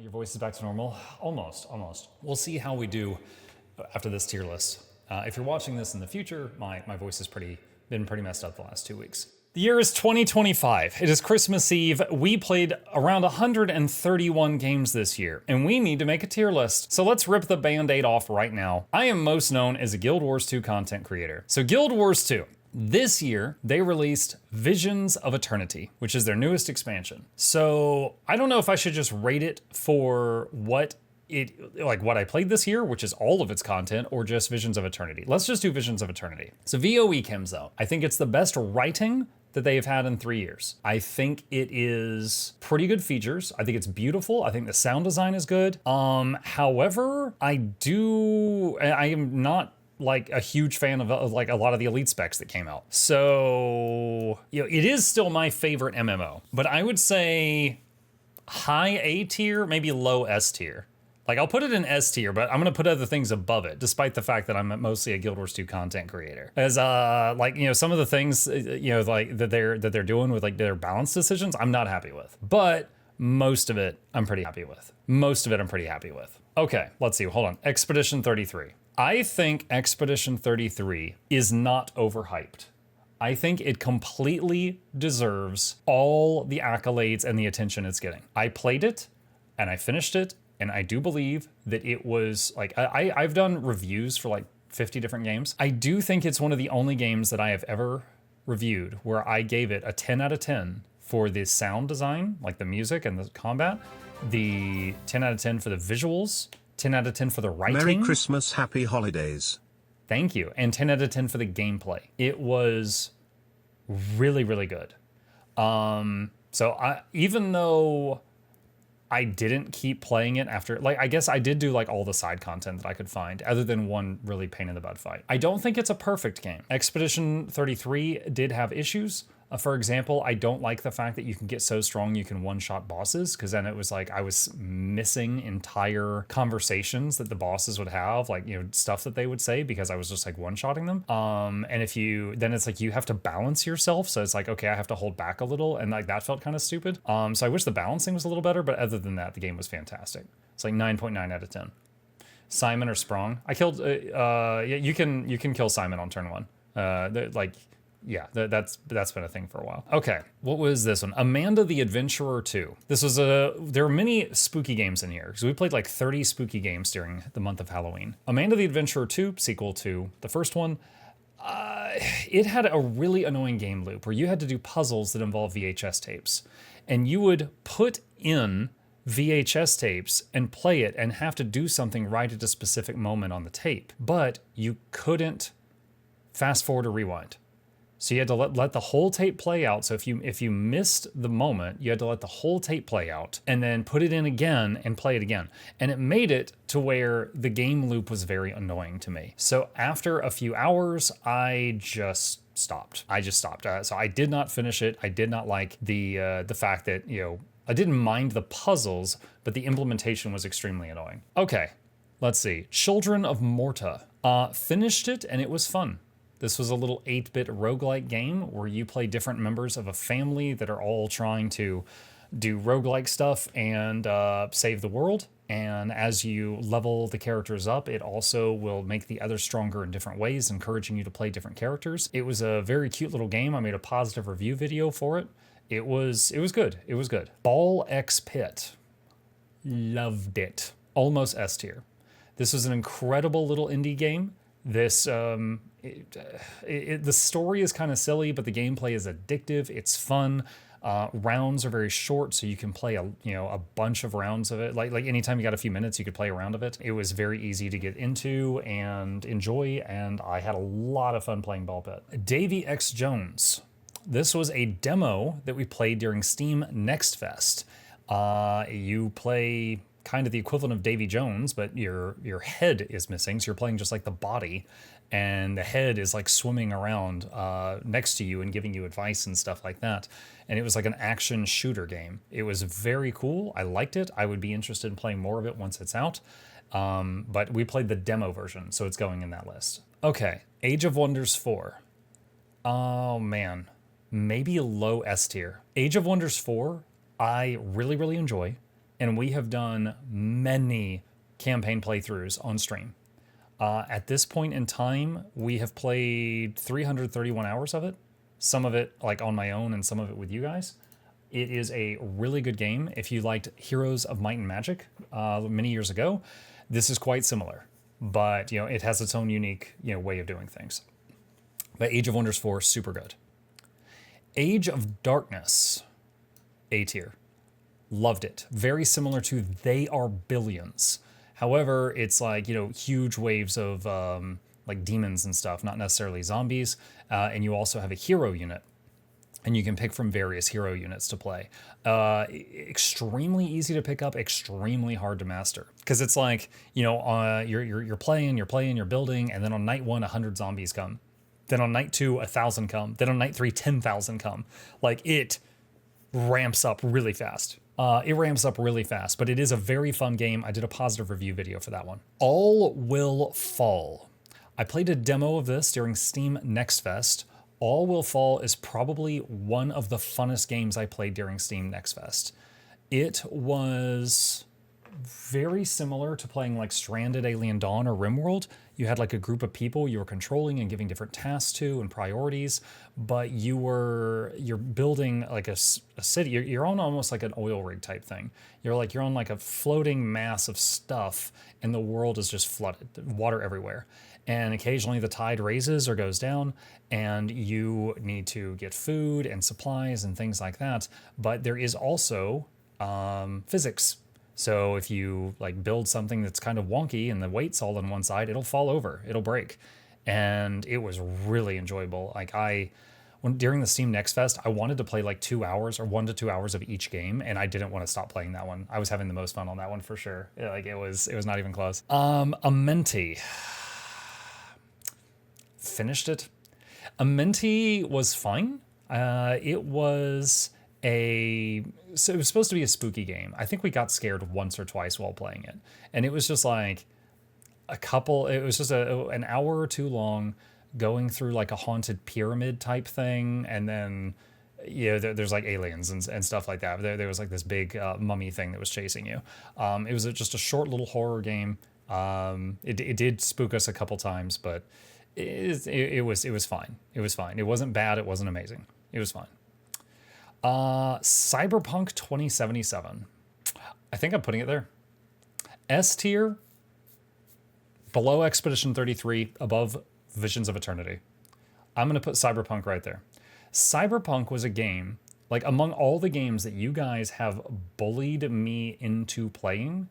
Your voice is back to normal. Almost. We'll see how we do after this tier list. If you're watching this in the future, my voice has been pretty messed up the last 2 weeks. The year is 2025. It is Christmas Eve. We played around 131 games this year, and we need to make a tier list. So let's rip the band-aid off right now. I am most known as a Guild Wars 2 content creator. So Guild Wars 2. This year, they released Visions of Eternity, which is their newest expansion. So I don't know if I should just rate it for what I played this year, which is all of its content, or just Visions of Eternity. Let's just do Visions of Eternity. So VOE comes out. I think it's the best writing that they have had in 3 years. I think it is pretty good features. I think it's beautiful. I think the sound design is good. However, I am not like a huge fan of like a lot of the elite specs that came out. So, it is still my favorite MMO, but I would say high A tier, maybe low S tier. Like I'll put it in S tier, but I'm gonna put other things above it, despite the fact that I'm mostly a Guild Wars 2 content creator. As some of the things that they're doing with like their balance decisions, I'm not happy with. But most of it I'm pretty happy with. Okay, let's see. Hold on. Expedition 33. I think Expedition 33 is not overhyped. I think it completely deserves all the accolades and the attention it's getting. I played it and I finished it, and I do believe that it was like, I've done reviews for like 50 different games. I do think it's one of the only games that I have ever reviewed where I gave it a 10 out of 10 for the sound design, like the music and the combat, the 10 out of 10 for the visuals, 10 out of 10 for the writing. Merry Christmas, Happy Holidays. Thank you. And 10 out of 10 for the gameplay. It was really, really good. Even though I didn't keep playing it after, I guess I did do all the side content that I could find, other than one really pain in the butt fight. I don't think it's a perfect game. Expedition 33 did have issues. For example, I don't like the fact that you can get so strong you can one-shot bosses, because then it was like I was missing entire conversations that the bosses would have, stuff that they would say, because I was just one-shotting them. And then it's like you have to balance yourself, so it's like, okay, I have to hold back a little, and that felt kind of stupid. So I wish the balancing was a little better, but other than that, the game was fantastic. It's like 9.9 out of 10. Simon or Sprong? I killed, you can kill Simon on turn 1. Yeah, that's been a thing for a while. Okay, what was this one? Amanda the Adventurer 2. There are many spooky games in here, because we played 30 spooky games during the month of Halloween. Amanda the Adventurer 2, sequel to the first one, it had a really annoying game loop where you had to do puzzles that involve VHS tapes. And you would put in VHS tapes and play it and have to do something right at a specific moment on the tape. But you couldn't fast forward or rewind. So you had to let the whole tape play out. So if you missed the moment, you had to let the whole tape play out and then put it in again and play it again. And it made it to where the game loop was very annoying to me. So after a few hours, I just stopped. So I did not finish it. I did not like the fact that, I didn't mind the puzzles, but the implementation was extremely annoying. Okay, let's see. Children of Morta. Finished it and it was fun. This was a little 8-bit roguelike game where you play different members of a family that are all trying to do roguelike stuff and save the world. And as you level the characters up, it also will make the others stronger in different ways, encouraging you to play different characters. It was a very cute little game. I made a positive review video for it. It was good. It was good. Ball X Pit. Loved it. Almost S tier. This was an incredible little indie game. This the story is kind of silly, but the gameplay is addictive. It's fun. Rounds are very short, so you can play a bunch of rounds of it. Like anytime you got a few minutes, you could play a round of it. It was very easy to get into and enjoy, and I had a lot of fun playing Ball Pit. Davy X Jones. This was a demo that we played during Steam Next Fest. You play kind of the equivalent of Davy Jones, but your head is missing, so you're playing just like the body, and the head is swimming around next to you and giving you advice and stuff like that. And it was like an action shooter game. It was very cool. I liked it. I would be interested in playing more of it once it's out. But we played the demo version, so it's going in that list. Okay, Age of Wonders 4. Oh man, maybe a low S tier. Age of Wonders 4, I really, really enjoy. and we have done many campaign playthroughs on stream. At this point in time, we have played 331 hours of it. Some of it like on my own and some of it with you guys. It is a really good game. If you liked Heroes of Might and Magic many years ago, this is quite similar. But, you know, it has its own unique, you know, way of doing things. But Age of Wonders 4, super good. Age of Darkness, A tier. Loved it. Very similar to They Are Billions. However, it's like, you know, huge waves of like demons and stuff, not necessarily zombies. And you also have a hero unit. And you can pick from various hero units to play. Extremely easy to pick up, extremely hard to master. Because it's like, you know, you're playing, you're building, and then on night 1, 100 zombies come. Then on night 2, 1,000 come. Then on night 3, 10,000 come. Like, it ramps up really fast. But it is a very fun game. I did a positive review video for that one. All Will Fall. I played a demo of this during Steam Next Fest. All Will Fall is probably one of the funnest games I played during Steam Next Fest. It was very similar to playing like Stranded, Alien Dawn, or RimWorld. You had like a group of people you were controlling and giving different tasks to and priorities, but you're building like a city. You're on almost like an oil rig type thing. You're on like a floating mass of stuff, and the world is just flooded, water everywhere. And occasionally the tide raises or goes down, and you need to get food and supplies and things like that. But there is also physics. So if you like build something that's kind of wonky and the weight's all on one side, it'll fall over, it'll break. And it was really enjoyable. Like during the Steam Next Fest, I wanted to play like 2 hours or 1 to 2 hours of each game, and I didn't want to stop playing that one. I was having the most fun on that one for sure. Like it was not even close. Amenti. Finished it. Amenti was fine. It was supposed to be a spooky game. I think we got scared once or twice while playing it. And it was just like it was just an hour or two long going through like a haunted pyramid type thing. And then, you know, there's like aliens and stuff like that. There was like this big mummy thing that was chasing you. It was just a short little horror game. It did spook us a couple times, but it was fine. It was fine. It wasn't bad. It wasn't amazing. It was fine. Cyberpunk 2077. I think I'm putting it there. S tier, below Expedition 33, above Visions of Eternity. I'm going to put Cyberpunk right there. Cyberpunk was a game, like among all the games that you guys have bullied me into playing,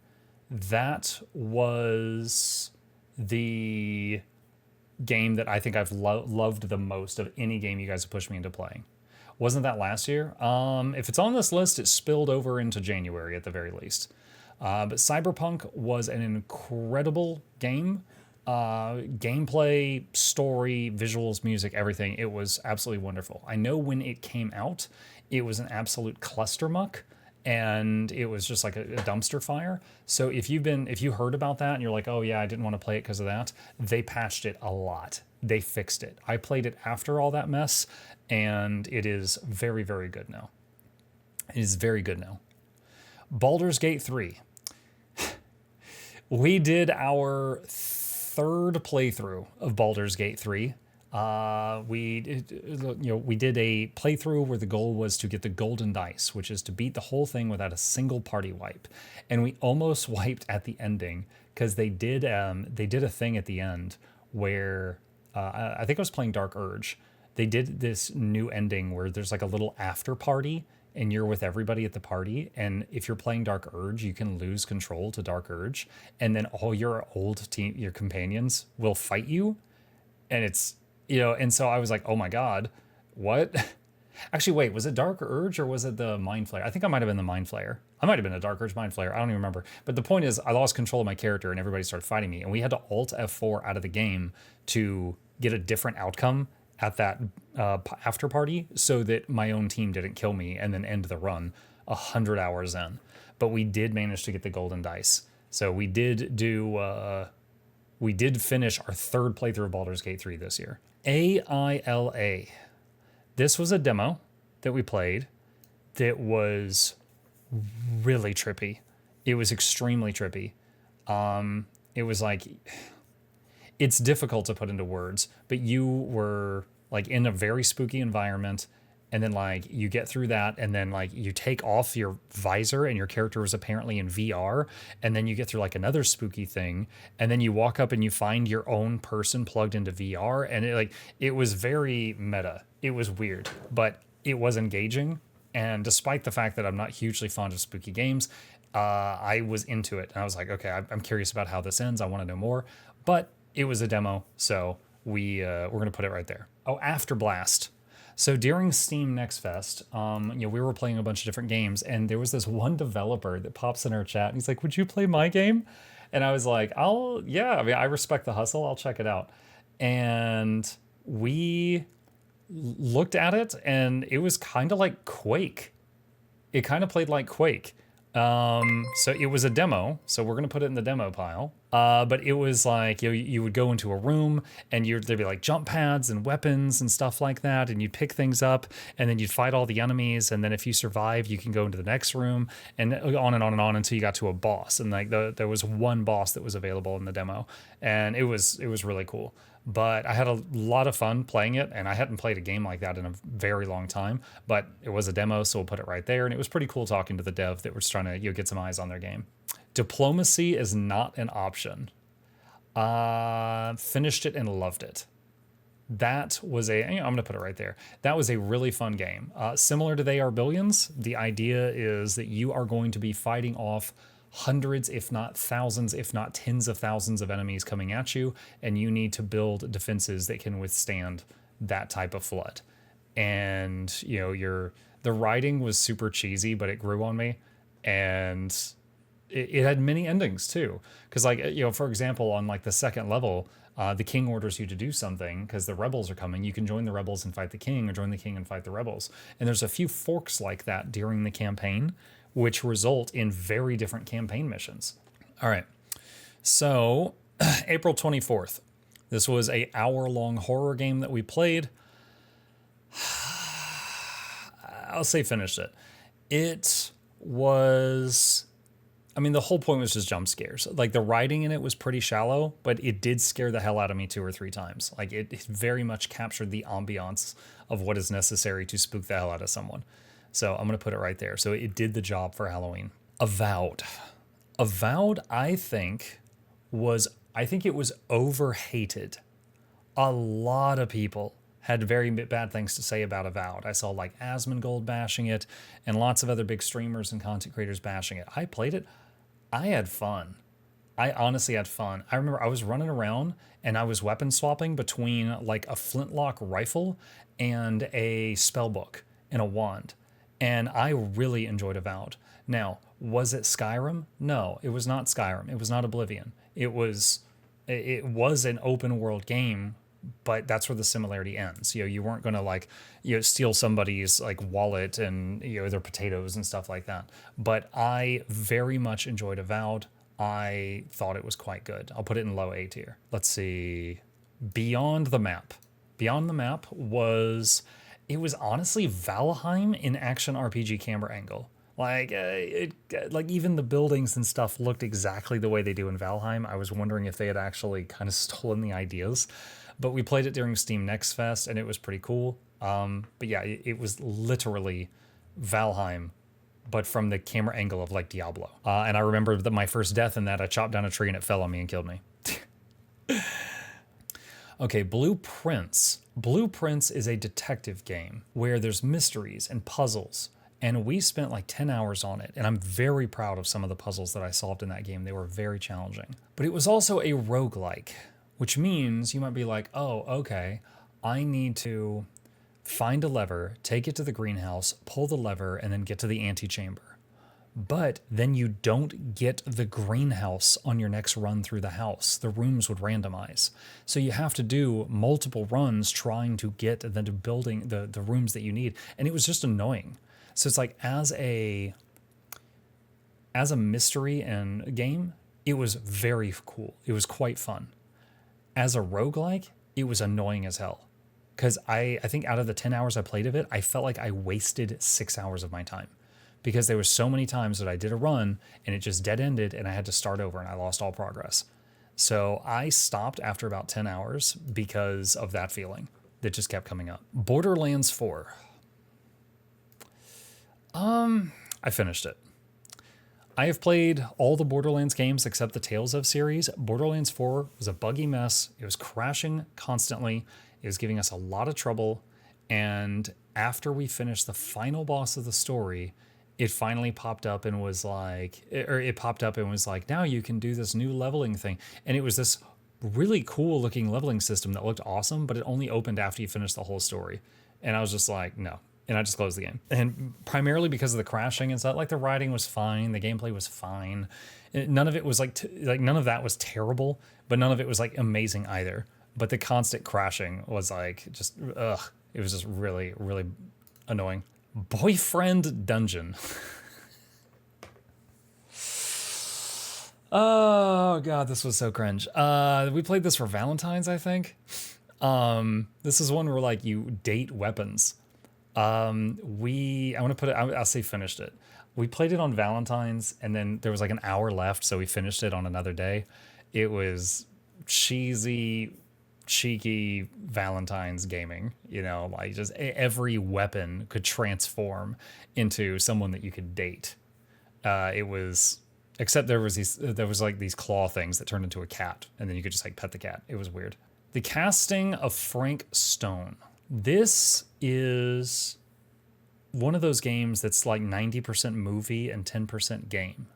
that was the game that I think I've loved the most of any game you guys have pushed me into playing. Wasn't that last year? If it's on this list, it spilled over into January at the very least. But Cyberpunk was an incredible game. Gameplay, story, visuals, music, everything. It was absolutely wonderful. I know when it came out, it was an absolute clustermuck, and it was just like a dumpster fire. So if you heard about that and you're like, oh yeah, I didn't want to play it because of that, they patched it a lot. They fixed it. I played it after all that mess, and it is very, very good now. It is very good now. Baldur's Gate 3. We did our third playthrough of Baldur's Gate 3. We did a playthrough where the goal was to get the golden dice, which is to beat the whole thing without a single party wipe. And we almost wiped at the ending because they did a thing at the end where I think I was playing Dark Urge. They did this new ending where there's like a little after party and you're with everybody at the party. And if you're playing Dark Urge, you can lose control to Dark Urge. And then all your your companions will fight you. And it's, you know, and so I was like, oh my God, what? Actually, wait, was it Dark Urge or was it the Mind Flayer? I think I might have been the Mind Flayer. I might have been a Dark Urge Mind Flayer. I don't even remember. But the point is, I lost control of my character and everybody started fighting me. And we had to Alt F4 out of the game to get a different outcome at that after party so that my own team didn't kill me and then end the run 100 hours in. But we did manage to get the golden dice. So we did finish our third playthrough of Baldur's Gate 3 this year. AILA. This was a demo that we played that was really trippy. It was extremely trippy. It was like, it's difficult to put into words, but you were like in a very spooky environment, and then like you get through that, and then like you take off your visor and your character is apparently in VR, and then you get through like another spooky thing, and then you walk up and you find your own person plugged into VR, and it was very meta. It was weird, but it was engaging. And despite the fact that I'm not hugely fond of spooky games, I was into it, and I was like, okay, I'm curious about how this ends. I want to know more, but it was a demo, so we're gonna put it right there. Oh, Afterblast. So during Steam Next Fest, we were playing a bunch of different games, and there was this one developer that pops in our chat, and he's like, "Would you play my game?" And I was like, yeah. I mean, I respect the hustle. I'll check it out. And we looked at it, and it was kind of like Quake. It kind of played like Quake. So it was a demo, so we're gonna put it in the demo pile. But it was like, you would go into a room, and there'd be like jump pads and weapons and stuff like that, and you'd pick things up, and then you'd fight all the enemies, and then if you survive, you can go into the next room, and on and on and on until you got to a boss. And like there was one boss that was available in the demo, and it was really cool. But I had a lot of fun playing it, and I hadn't played a game like that in a very long time, but it was a demo, so we'll put it right there. And it was pretty cool talking to the dev that was trying to get some eyes on their game. Diplomacy is not an option. Finished it and loved it. That was I'm going to put it right there. That was a really fun game. Similar to They Are Billions, the idea is that you are going to be fighting off hundreds, if not thousands, if not tens of thousands of enemies coming at you, and you need to build defenses that can withstand that type of flood. And the writing was super cheesy, but it grew on me, and it had many endings too. Because for example, on like the second level, the king orders you to do something because the rebels are coming. You can join the rebels and fight the king, or join the king and fight the rebels. And there's a few forks like that during the campaign, which result in very different campaign missions. All right, so April 24th. This was an hour-long horror game that we played. I'll say finished it. It was... the whole point was just jump scares. Like, the writing in it was pretty shallow, but it did scare the hell out of me 2 or 3 times. Like, it very much captured the ambiance of what is necessary to spook the hell out of someone. So I'm going to put it right there. So it did the job for Halloween. Avowed. Avowed, I think it was overhated. A lot of people had very bad things to say about Avowed. I saw like Asmongold bashing it, and lots of other big streamers and content creators bashing it. I played it. I had fun. I honestly had fun. I remember I was running around and I was weapon swapping between like a flintlock rifle and a spellbook and a wand. And I really enjoyed Avowed. Now, was it Skyrim? No, it was not Skyrim. It was not Oblivion. It was an open world game, but that's where the similarity ends. You weren't going to steal somebody's like wallet and their potatoes and stuff like that. But I very much enjoyed Avowed. I thought it was quite good. I'll put it in low A tier. Let's see. Beyond the Map. Beyond the Map was... It was honestly Valheim in action RPG camera angle. Like even the buildings and stuff looked exactly the way they do in Valheim. I was wondering if they had actually kind of stolen the ideas. But we played it during Steam Next Fest, and it was pretty cool. But yeah, it was literally Valheim, but from the camera angle of like Diablo. And I remember that my first death in that, I chopped down a tree and it fell on me and killed me. Okay, Blueprints. Blueprints is a detective game where there's mysteries and puzzles, and we spent like 10 hours on it, and I'm very proud of some of the puzzles that I solved in that game. They were very challenging. But it was also a roguelike, which means you might be like, oh, okay, I need to find a lever, take it to the greenhouse, pull the lever, and then get to the antechamber. But then you don't get the greenhouse on your next run through the house. The rooms would randomize. So you have to do multiple runs trying to get the building, the rooms that you need. And it was just annoying. So it's like as a mystery and game, it was very cool. It was quite fun. As a roguelike, it was annoying as hell. Because I think out of the 10 hours I played of it, I felt like I wasted 6 hours of my time. because there was so many times that I did a run and it just dead ended and I had to start over and I lost all progress. So I stopped after about 10 hours because of that feeling that just kept coming up. Borderlands 4. I finished it. I have played all the Borderlands games except the Tales of series. Borderlands 4 was a buggy mess. It was crashing constantly. It was giving us a lot of trouble. And after we finished the final boss of the story, it finally popped up and was like, now you can do this new leveling thing. And it was this really cool looking leveling system that looked awesome, but it only opened after you finished the whole story. And I was just like, no. And I just closed the game. And primarily because of the crashing and stuff, like the writing was fine, the gameplay was fine. None of it was none of that was terrible, but none of it was like amazing either. But the constant crashing was like just, ugh. It was just really, really annoying. Boyfriend Dungeon. Oh god, this was so cringe. We played this for Valentine's, I think. This is one where like you date weapons. I'll say finished it. We played it on Valentine's and then there was like an hour left, so we finished it on another day. It was cheesy, cheeky Valentine's gaming, like just every weapon could transform into someone that you could date. Except there was these claw things that turned into a cat and then you could just like pet the cat. It was weird. The casting of Frank Stone. This is one of those games that's like 90% movie and 10% game.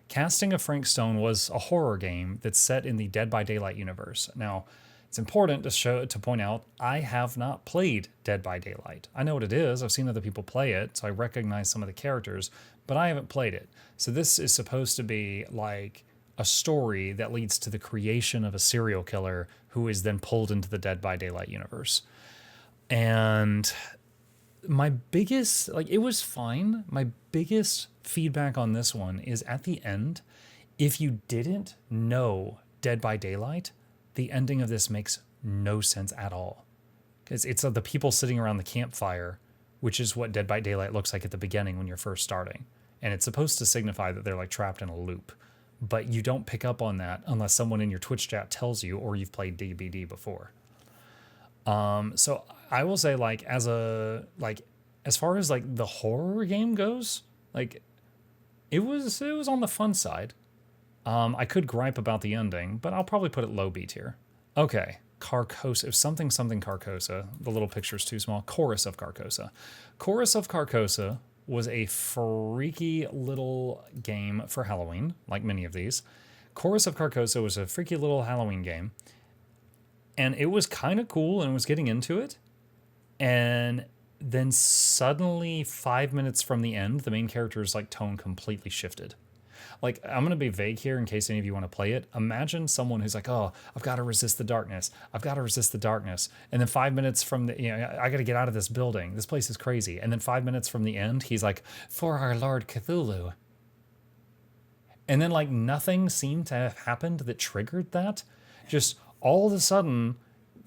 Casting of Frank Stone was a horror game that's set in the Dead by Daylight universe. Now, it's important to point out, I have not played Dead by Daylight. I know what it is. I've seen other people play it, so I recognize some of the characters, but I haven't played it. So this is supposed to be like a story that leads to the creation of a serial killer who is then pulled into the Dead by Daylight universe. And my biggest, it was fine. My biggest feedback on this one is at the end, if you didn't know Dead by Daylight, the ending of this makes no sense at all. Because it's the people sitting around the campfire, which is what Dead by Daylight looks like at the beginning when you're first starting. And it's supposed to signify that they're like trapped in a loop. But you don't pick up on that unless someone in your Twitch chat tells you or you've played DBD before. So I will say as far as the horror game goes, it was on the fun side. I could gripe about the ending, but I'll probably put it low B tier. Okay, Carcosa, something Carcosa. The little picture's too small. Chorus of Carcosa. Chorus of Carcosa was a freaky little game for Halloween, like many of these. Chorus of Carcosa was a freaky little Halloween game. And it was kind of cool and was getting into it. And then suddenly 5 minutes from the end, the main character's tone completely shifted. I'm going to be vague here in case any of you want to play it. Imagine someone who's like, oh, I've got to resist the darkness. I've got to resist the darkness. And then 5 minutes from I got to get out of this building. This place is crazy. And then 5 minutes from the end, he's like, for our Lord Cthulhu. And then nothing seemed to have happened that triggered that. Just all of a sudden,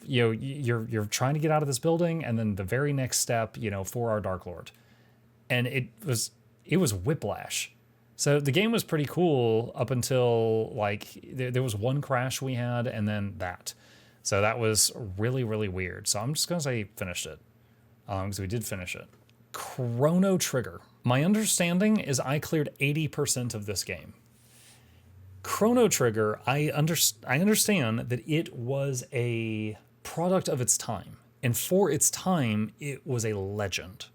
you're trying to get out of this building. And then the very next step, for our Dark Lord. And it was whiplash. So the game was pretty cool up until there was one crash we had and then that. So that was really, really weird. So I'm just going to say finished it because we did finish it. Chrono Trigger. My understanding is I cleared 80% of this game. Chrono Trigger, I understand that it was a product of its time. And for its time, it was a legend.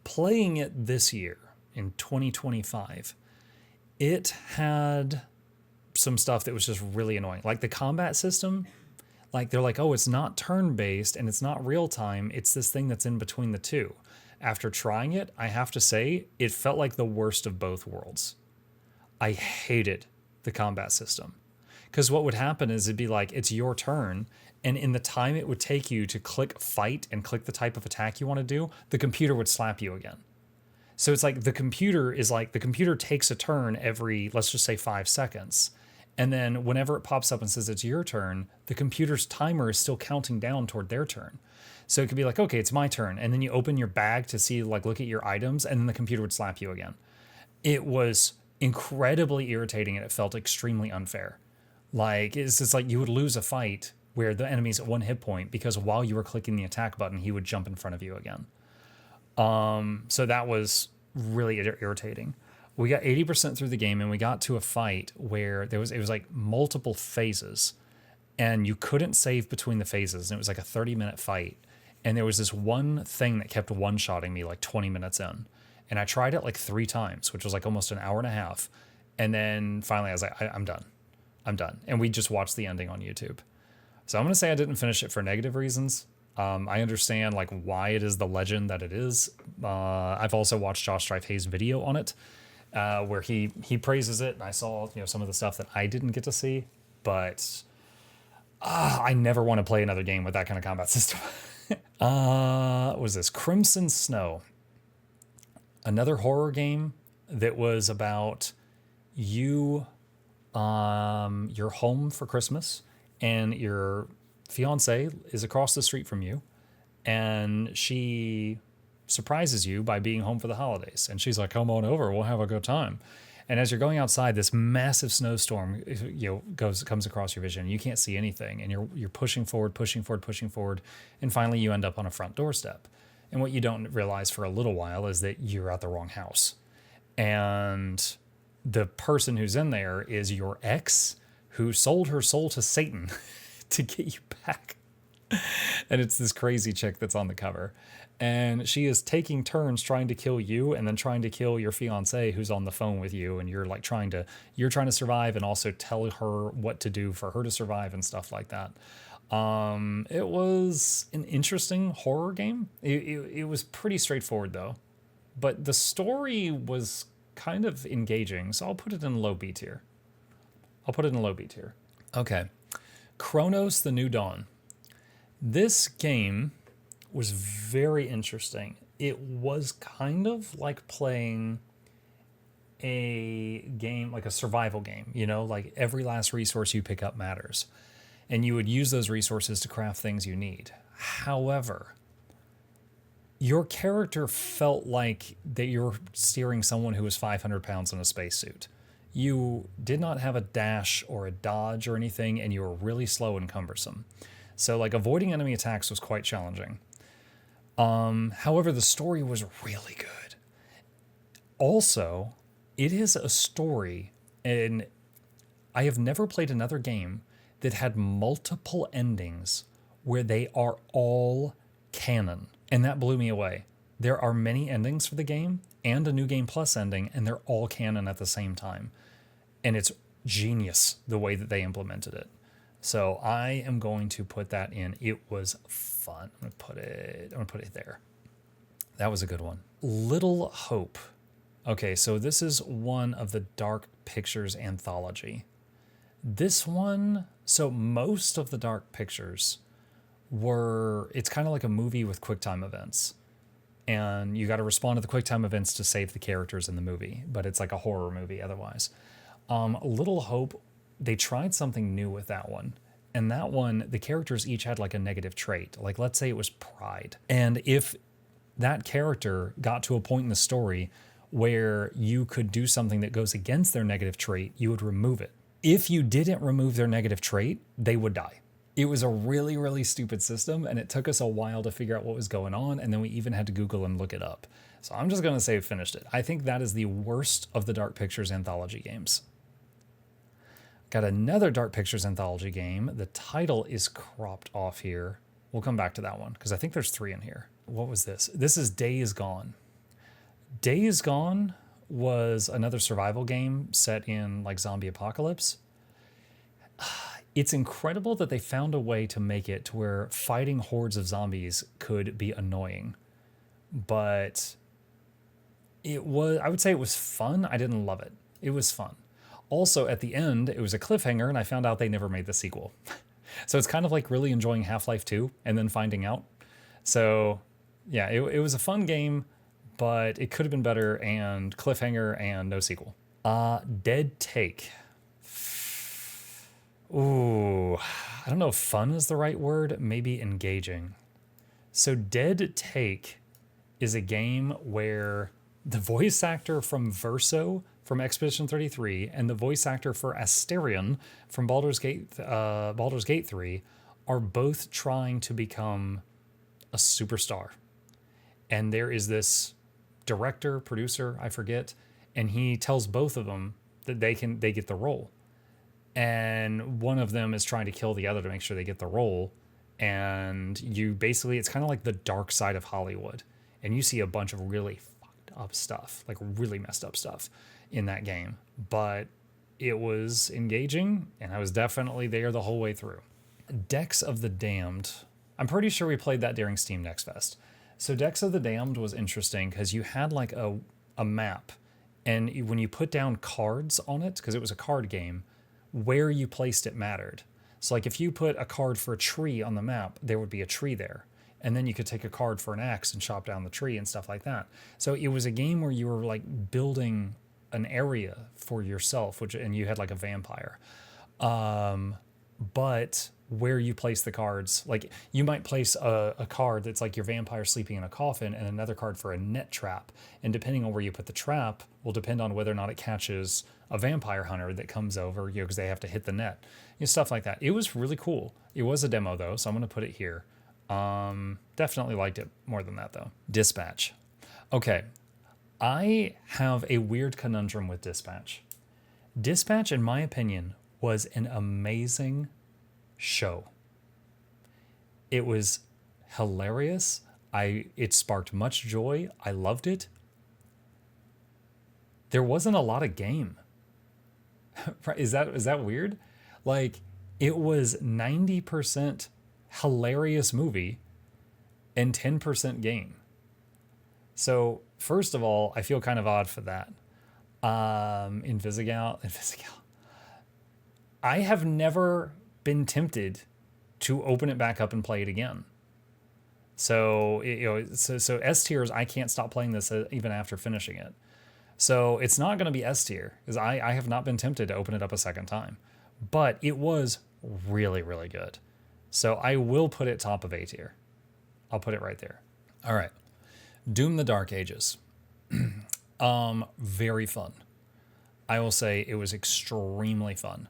Playing it this year, in 2025, it had some stuff that was just really annoying. The combat system, they're oh, it's not turn-based and it's not real-time. It's this thing that's in between the two. After trying it, I have to say, it felt like the worst of both worlds. I hated the combat system. Because what would happen is it'd be it's your turn, and in the time it would take you to click fight and click the type of attack you want to do, the computer would slap you again. So it's the computer takes a turn every, let's just say 5 seconds. And then whenever it pops up and says it's your turn, the computer's timer is still counting down toward their turn. So it could be like, okay, it's my turn. And then you open your bag to see, like, look at your items, and then the computer would slap you again. It was incredibly irritating, and it felt extremely unfair. Like, it's just like you would lose a fight where the enemy's at 1 hit point because while you were clicking the attack button, he would jump in front of you again. So that was really irritating. We got 80% through the game, and we got to a fight where it was like multiple phases, and you couldn't save between the phases, and it was like a 30-minute fight. And there was this one thing that kept one-shotting me like 20 minutes in. And I tried it like 3 times, which was like almost an hour and a half. And then finally I was like, I'm done. I'm done. And we just watched the ending on YouTube. So I'm going to say I didn't finish it for negative reasons. I understand like why it is the legend that it is. I've also watched Josh Strife Hayes' video on it, where he praises it. And I saw, some of the stuff that I didn't get to see. But I never want to play another game with that kind of combat system. What was this? Crimson Snow. Another horror game that was about you're home for Christmas and your fiance is across the street from you, and she surprises you by being home for the holidays. And she's like, come on over, we'll have a good time. And as you're going outside, this massive snowstorm, comes across your vision. You can't see anything, and you're pushing forward, and finally you end up on a front doorstep. And what you don't realize for a little while is that you're at the wrong house, and the person who's in there is your ex, who sold her soul to Satan to get you back. And it's this crazy chick that's on the cover. And she is taking turns trying to kill you and then trying to kill your fiance who's on the phone with you. And you're like trying to survive and also tell her what to do for her to survive and stuff like that. It was an interesting horror game. It was pretty straightforward though, but the story was kind of engaging. So I'll put it in low B tier. Okay. Chronos: The New Dawn. This game was very interesting. It was kind of like playing a game, like a survival game, like every last resource you pick up matters. And you would use those resources to craft things you need. However, your character felt like that you're steering someone who was 500 pounds in a spacesuit. You did not have a dash or a dodge or anything, and you were really slow and cumbersome. So like avoiding enemy attacks was quite challenging. However, the story was really good. Also, it is a story, and I have never played another game that had multiple endings where they are all canon. And that blew me away. There are many endings for the game and a New Game Plus ending, and they're all canon at the same time. And it's genius the way that they implemented it. So I am going to put that in. It was fun. I'm gonna put it there. That was a good one. Little Hope. Okay, so this is one of the Dark Pictures anthology. This one, so most of the Dark Pictures it's kind of like a movie with QuickTime events. And you got to respond to the QuickTime events to save the characters in the movie, but it's like a horror movie otherwise. Little Hope, they tried something new with that one. And that one, the characters each had like a negative trait. Like let's say it was pride. And if that character got to a point in the story where you could do something that goes against their negative trait, you would remove it. If you didn't remove their negative trait, they would die. It was a really, really stupid system, and it took us a while to figure out what was going on, and then we even had to Google and look it up. So I'm just going to say we finished it. I think that is the worst of the Dark Pictures anthology games. Got another Dark Pictures anthology game. The title is cropped off here. We'll come back to that one, because I think there's 3 in here. What was this? This is Days Gone. Days Gone was another survival game set in like zombie apocalypse. It's incredible that they found a way to make it to where fighting hordes of zombies could be annoying. But I would say it was fun. I didn't love it. It was fun. Also, at the end, it was a cliffhanger, and I found out they never made the sequel. So it's kind of like really enjoying Half-Life 2 and then finding out. So yeah, it was a fun game, but it could have been better, and cliffhanger and no sequel. Dead Take. Ooh, I don't know if fun is the right word, maybe engaging. So Dead Take is a game where the voice actor from Verso from Expedition 33 and the voice actor for Asterion from Baldur's Gate 3 are both trying to become a superstar. And there is this director, producer, I forget, and he tells both of them that they get the role. And one of them is trying to kill the other to make sure they get the role. And you basically, it's kind of like the dark side of Hollywood. And you see a bunch of really fucked up stuff, like really messed up stuff in that game. But it was engaging, and I was definitely there the whole way through. Decks of the Damned. I'm pretty sure we played that during Steam Next Fest. So Decks of the Damned was interesting because you had like a map, and when you put down cards on it, because it was a card game, where you placed it mattered. So like if you put a card for a tree on the map, there would be a tree there. And then you could take a card for an axe and chop down the tree and stuff like that. So it was a game where you were like building an area for yourself, and you had like a vampire. But where you place the cards, like you might place a card that's like your vampire sleeping in a coffin and another card for a net trap. And depending on where you put the trap will depend on whether or not it catches a vampire hunter that comes over, because they have to hit the net, stuff like that. It was really cool. It was a demo though, so I'm going to put it here. Definitely liked it more than that though. Dispatch. Okay. I have a weird conundrum with Dispatch. Dispatch, in my opinion, was an amazing show. It was hilarious. It sparked much joy. I loved it. There wasn't a lot of game. Is that weird? Like, it was 90% hilarious movie and 10% game. So first of all, I feel kind of odd for that. Invisigal. I have never been tempted to open it back up and play it again. So so S tiers, I can't stop playing this even after finishing it. So it's not going to be S tier because I have not been tempted to open it up a second time. But it was really, really good. So I will put it top of A tier. I'll put it right there. All right. Doom the Dark Ages. Very fun. I will say it was extremely fun.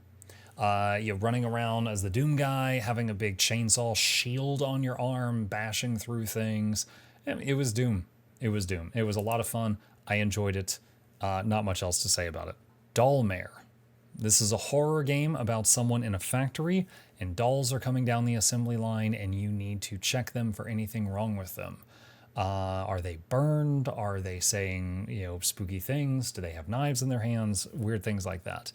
You're running around as the Doom guy, having a big chainsaw shield on your arm, bashing through things. It was Doom. It was Doom. It was a lot of fun. I enjoyed it. Not much else to say about it. Dollmare. This is a horror game about someone in a factory, and dolls are coming down the assembly line, and you need to check them for anything wrong with them. Are they burned? Are they saying, spooky things? Do they have knives in their hands? Weird things like that.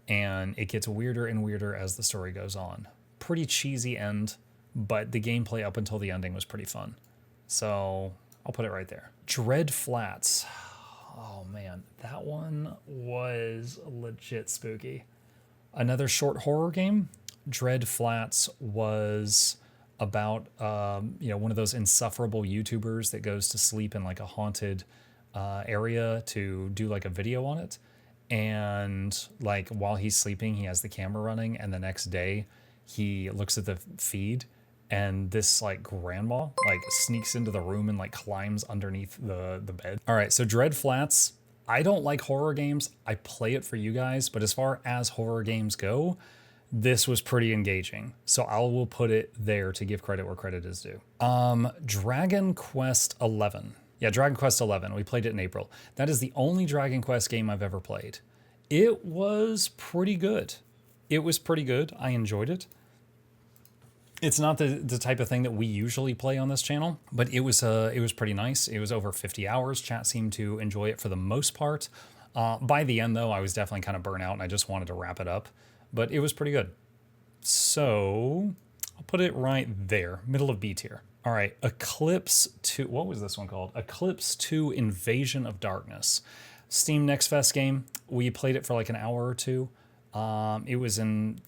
And it gets weirder and weirder as the story goes on. Pretty cheesy end, but the gameplay up until the ending was pretty fun. So I'll put it right there. Dread Flats. Oh man, that one was legit spooky. Another short horror game. Dread Flats was about one of those insufferable YouTubers that goes to sleep in like a haunted area to do like a video on it. And like while he's sleeping, he has the camera running, and the next day he looks at the feed, and this like grandma like sneaks into the room and like climbs underneath the bed. All right, so Dread Flats. I don't like horror games. I play it for you guys, but as far as horror games go, this was pretty engaging. So I will put it there to give credit where credit is due. Dragon Quest XI. Yeah, Dragon Quest XI. We played it in April. That is the only Dragon Quest game I've ever played. It was pretty good. It was pretty good. I enjoyed it. It's not the type of thing that we usually play on this channel, but it was pretty nice. It was over 50 hours. Chat seemed to enjoy it for the most part. By the end, though, I was definitely kind of burnt out, and I just wanted to wrap it up. But it was pretty good. So I'll put it right there, middle of B tier. All right, Eclipse 2. What was this one called? Eclipse 2 Invasion of Darkness. Steam Next Fest game. We played it for like an hour or two. It was an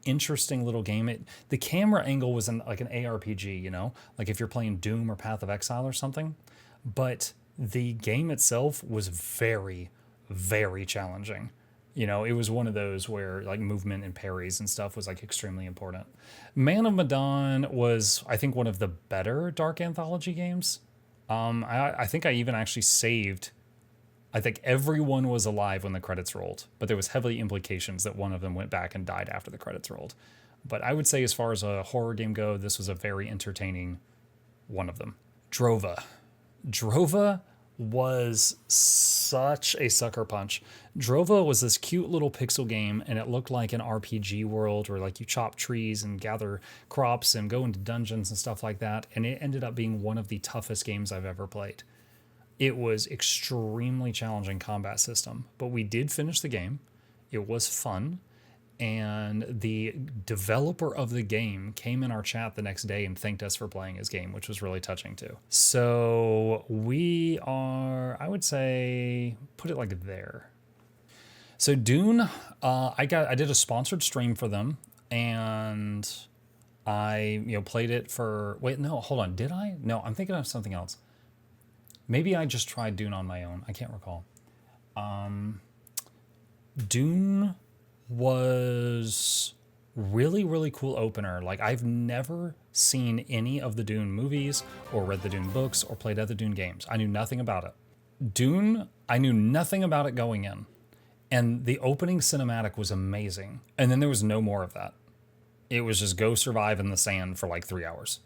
interesting little game. The camera angle was like an ARPG, like if you're playing Doom or Path of Exile or something. But the game itself was very, very challenging. You know, it was one of those where like movement and parries and stuff was like extremely important. Man of Medan was, I think, one of the better Dark Anthology games. I think I even actually saved. I think everyone was alive when the credits rolled, but there was heavily implications that one of them went back and died after the credits rolled. But I would say, as far as a horror game go, this was a very entertaining one of them. Drova. Drova was such a sucker punch. Drova was this cute little pixel game, and it looked like an RPG world where like you chop trees and gather crops and go into dungeons and stuff like that. And it ended up being one of the toughest games I've ever played. It was extremely challenging combat system, but we did finish the game. It was fun. And the developer of the game came in our chat the next day and thanked us for playing his game, which was really touching too. So we are, I would say, put it like there. So Dune, I did a sponsored stream for them, and I played it for, wait, no, hold on, did I? No, I'm thinking of something else. Maybe I just tried Dune on my own. I can't recall. Dune was really, really cool opener. Like, I've never seen any of the Dune movies or read the Dune books or played other Dune games. I knew nothing about it. Dune, I knew nothing about it going in. And the opening cinematic was amazing. And then there was no more of that. It was just go survive in the sand for like 3 hours.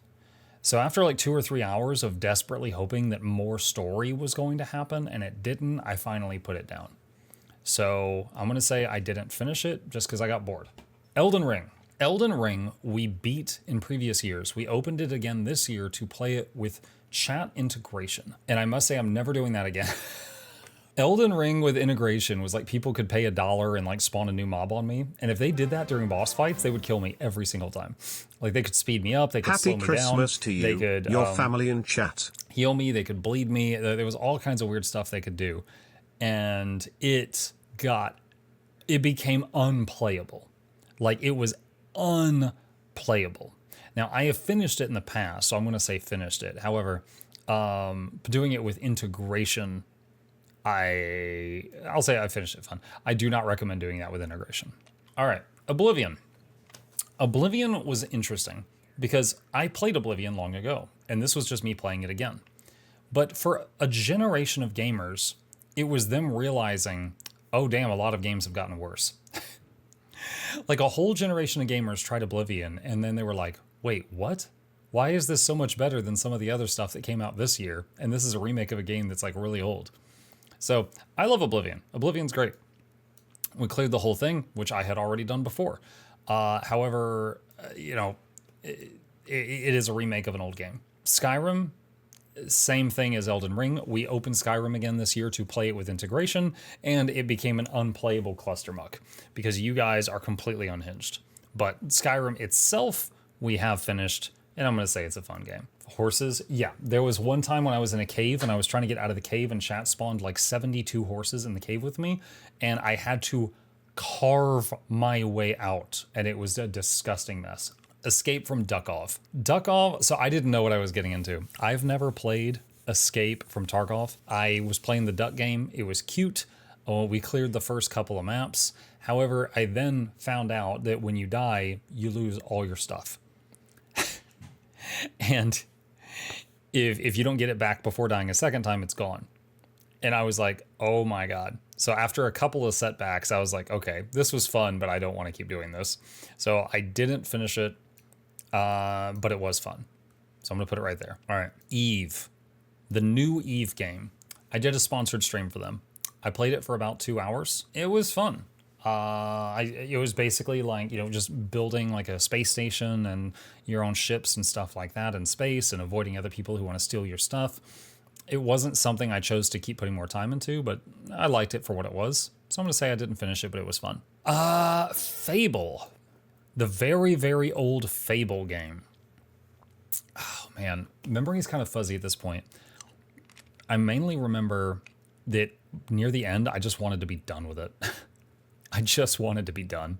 So after like 2 or 3 hours of desperately hoping that more story was going to happen and it didn't, I finally put it down. So I'm going to say I didn't finish it just because I got bored. Elden Ring. Elden Ring, we beat in previous years. We opened it again this year to play it with chat integration. And I must say I'm never doing that again. Elden Ring with integration was like people could pay $1 and like spawn a new mob on me. And if they did that during boss fights, they would kill me every single time. Like they could speed me up, they could slow me down. Happy Christmas to you, they could, your family in chat. Heal me, they could bleed me. There was all kinds of weird stuff they could do. And it became unplayable. Like it was unplayable. Now I have finished it in the past, so I'm going to say finished it. However, doing it with integration, I'll say I finished it fun. I do not recommend doing that with integration. All right, Oblivion. Oblivion was interesting because I played Oblivion long ago, and this was just me playing it again. But for a generation of gamers, it was them realizing, oh damn, a lot of games have gotten worse. Like a whole generation of gamers tried Oblivion, and then they were like, wait, what? Why is this so much better than some of the other stuff that came out this year? And this is a remake of a game that's like really old. So I love Oblivion. Oblivion's great. We cleared the whole thing, which I had already done before. However, it is a remake of an old game. Skyrim, same thing as Elden Ring. We opened Skyrim again this year to play it with integration, and it became an unplayable cluster muck because you guys are completely unhinged. But Skyrim itself, we have finished, and I'm going to say it's a fun game. Horses, yeah. There was one time when I was in a cave and I was trying to get out of the cave, and chat spawned like 72 horses in the cave with me, and I had to carve my way out, and it was a disgusting mess. Escape from Duckov. Duckov, so I didn't know what I was getting into. I've never played Escape from Tarkov. I was playing the duck game. It was cute. Oh, we cleared the first couple of maps. However, I then found out that when you die, you lose all your stuff. And if you don't get it back before dying a second time, it's gone. And I was like, oh my God. So after a couple of setbacks, I was like, okay, this was fun, but I don't want to keep doing this. So I didn't finish it, but it was fun. So I'm going to put it right there. All right. Eve, the new Eve game. I did a sponsored stream for them. I played it for about 2 hours. It was fun. It was basically like, just building like a space station and your own ships and stuff like that in space and avoiding other people who want to steal your stuff. It wasn't something I chose to keep putting more time into, but I liked it for what it was. So I'm going to say I didn't finish it, but it was fun. Fable. The very, very old Fable game. Oh man, memory is kind of fuzzy at this point. I mainly remember that near the end, I just wanted to be done with it. I just wanted to be done.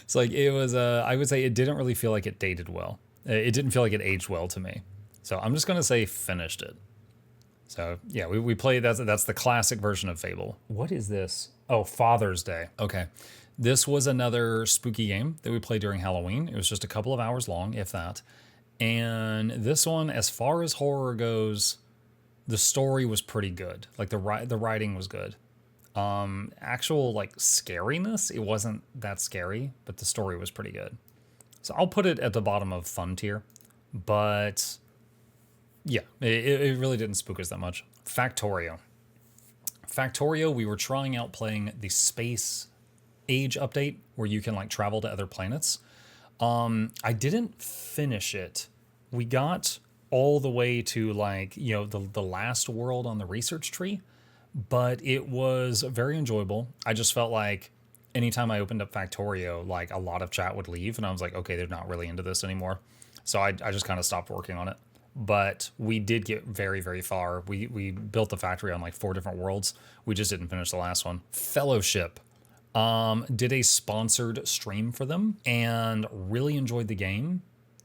It's like, it was, I would say it didn't really feel like it dated well. It didn't feel like it aged well to me. So I'm just going to say finished it. So yeah, we played, that's the classic version of Fable. What is this? Oh, Father's Day. Okay. This was another spooky game that we played during Halloween. It was just a couple of hours long, if that. And this one, as far as horror goes, the story was pretty good. Like the writing was good. Actual like scariness, it wasn't that scary, but the story was pretty good. So I'll put it at the bottom of fun tier. But yeah, it really didn't spook us that much. Factorio. Factorio, we were trying out playing the Space Age update where you can like travel to other planets. I didn't finish it. We got all the way to like, you know, the last world on the research tree, but it was very enjoyable. I just felt like anytime I opened up Factorio, like a lot of chat would leave and I was like, okay, they're not really into this anymore. So I just kind of stopped working on it. But we did get very, very far. We built the factory on like 4 different worlds. We just didn't finish the last one. Fellowship. Did a sponsored stream for them and really enjoyed the game.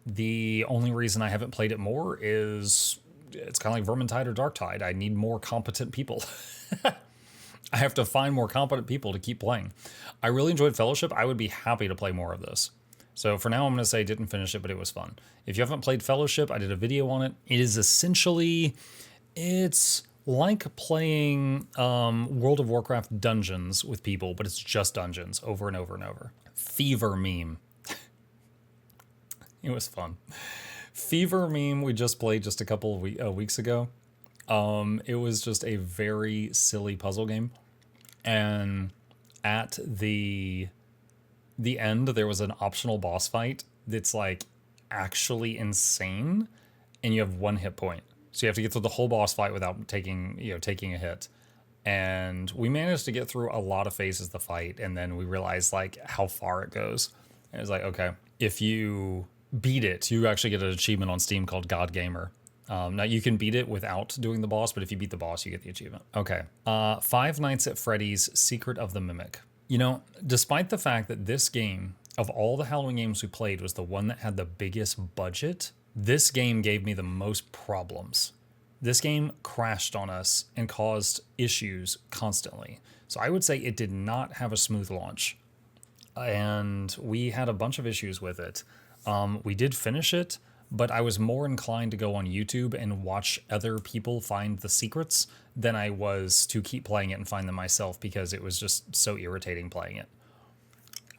The only reason I haven't played it more is it's kind of like Vermintide or Darktide. I need more competent people. I have to find more competent people to keep playing. I really enjoyed Fellowship. I would be happy to play more of this. So for now, I'm going to say didn't finish it, but it was fun. If you haven't played Fellowship, I did a video on it. It is essentially, it's like playing World of Warcraft dungeons with people, but it's just dungeons over and over and over. Fever meme. It was fun. Fever meme we just played just a couple of weeks ago. It was just a very silly puzzle game. And at the end, there was an optional boss fight that's like actually insane, and you have 1 hit point. So you have to get through the whole boss fight without taking a hit. And we managed to get through a lot of phases of the fight, and then we realized like how far it goes. And it's like, okay, if you beat it, you actually get an achievement on Steam called God Gamer. Now you can beat it without doing the boss, but if you beat the boss, you get the achievement. Okay. Five Nights at Freddy's Secret of the Mimic. You know, despite the fact that this game, of all the Halloween games we played, was the one that had the biggest budget, this game gave me the most problems. This game crashed on us and caused issues constantly. So I would say it did not have a smooth launch. And we had a bunch of issues with it. We did finish it, but I was more inclined to go on YouTube and watch other people find the secrets than I was to keep playing it and find them myself, because it was just so irritating playing it.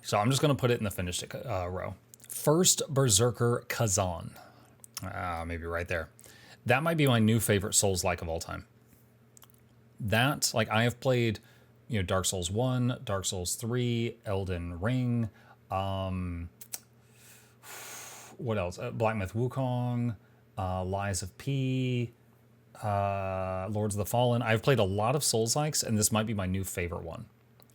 So I'm just going to put it in the finished row. First Berserker Kazan. Maybe right there. That might be my new favorite Souls-like of all time. That, like, I have played, you know, Dark Souls 1, Dark Souls 3, Elden Ring, what else? Black Myth Wukong, Lies of P, Lords of the Fallen. I've played a lot of Souls-likes, and this might be my new favorite one.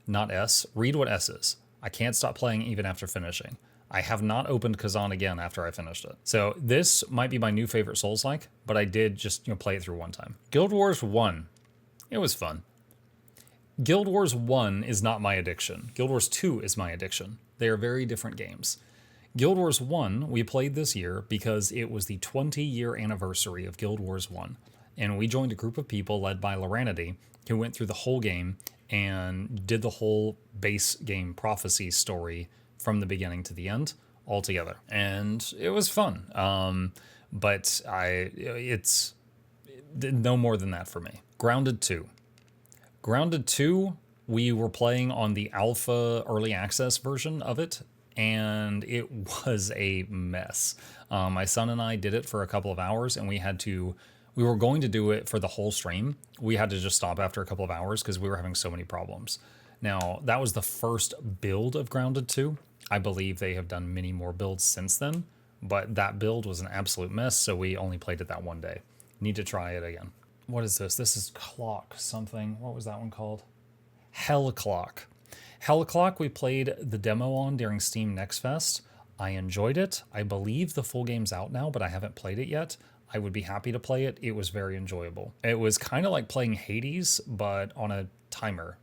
Not S. Read what S is. I can't stop playing even after finishing. I have not opened Kazan again after I finished it. So this might be my new favorite Souls-like, but I did just, you know, play it through one time. Guild Wars 1. It was fun. Guild Wars 1 is not my addiction. Guild Wars 2 is my addiction. They are very different games. Guild Wars 1 we played this year because it was the 20-year anniversary of Guild Wars 1. And we joined a group of people led by Loranity who went through the whole game and did the whole base game prophecy story from the beginning to the end all together. And it was fun. But it's no more than that for me. Grounded 2. Grounded 2, we were playing on the alpha early access version of it, and it was a mess. My son and I did it for a couple of hours, and we were going to do it for the whole stream. We had to just stop after a couple of hours because we were having so many problems. Now, that was the first build of Grounded 2. I believe they have done many more builds since then, but that build was an absolute mess, so we only played it that one day. Need to try it again. What is this? This is Clock something. What was that one called? Hell Clock. Hell Clock we played the demo on during Steam Next Fest. I enjoyed it. I believe the full game's out now, but I haven't played it yet. I would be happy to play it. It was very enjoyable. It was kind of like playing Hades, but on a timer.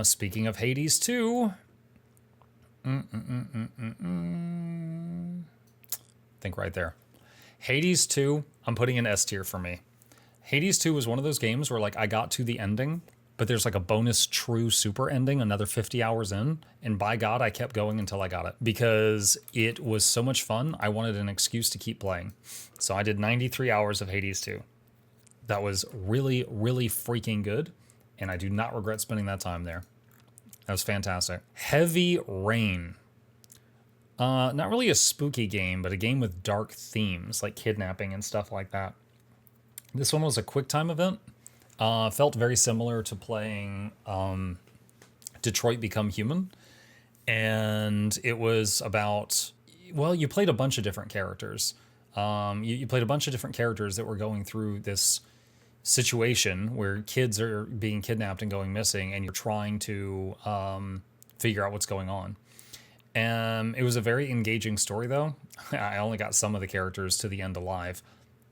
Speaking of Hades 2... think right there. Hades 2, I'm putting an S tier for me. Hades 2 was one of those games where like I got to the ending but there's like a bonus true super ending another 50 hours in. And by God, I kept going until I got it because it was so much fun. I wanted an excuse to keep playing. So I did 93 hours of Hades 2. That was really, really freaking good. And I do not regret spending that time there. That was fantastic. Heavy Rain. Not really a spooky game, but a game with dark themes like kidnapping and stuff like that. This one was a QuickTime event. Felt very similar to playing Detroit Become Human. And it was about, well, you played a bunch of different characters. You played a bunch of different characters that were going through this situation where kids are being kidnapped and going missing, and you're trying to figure out what's going on. And it was a very engaging story, though. I only got some of the characters to the end alive,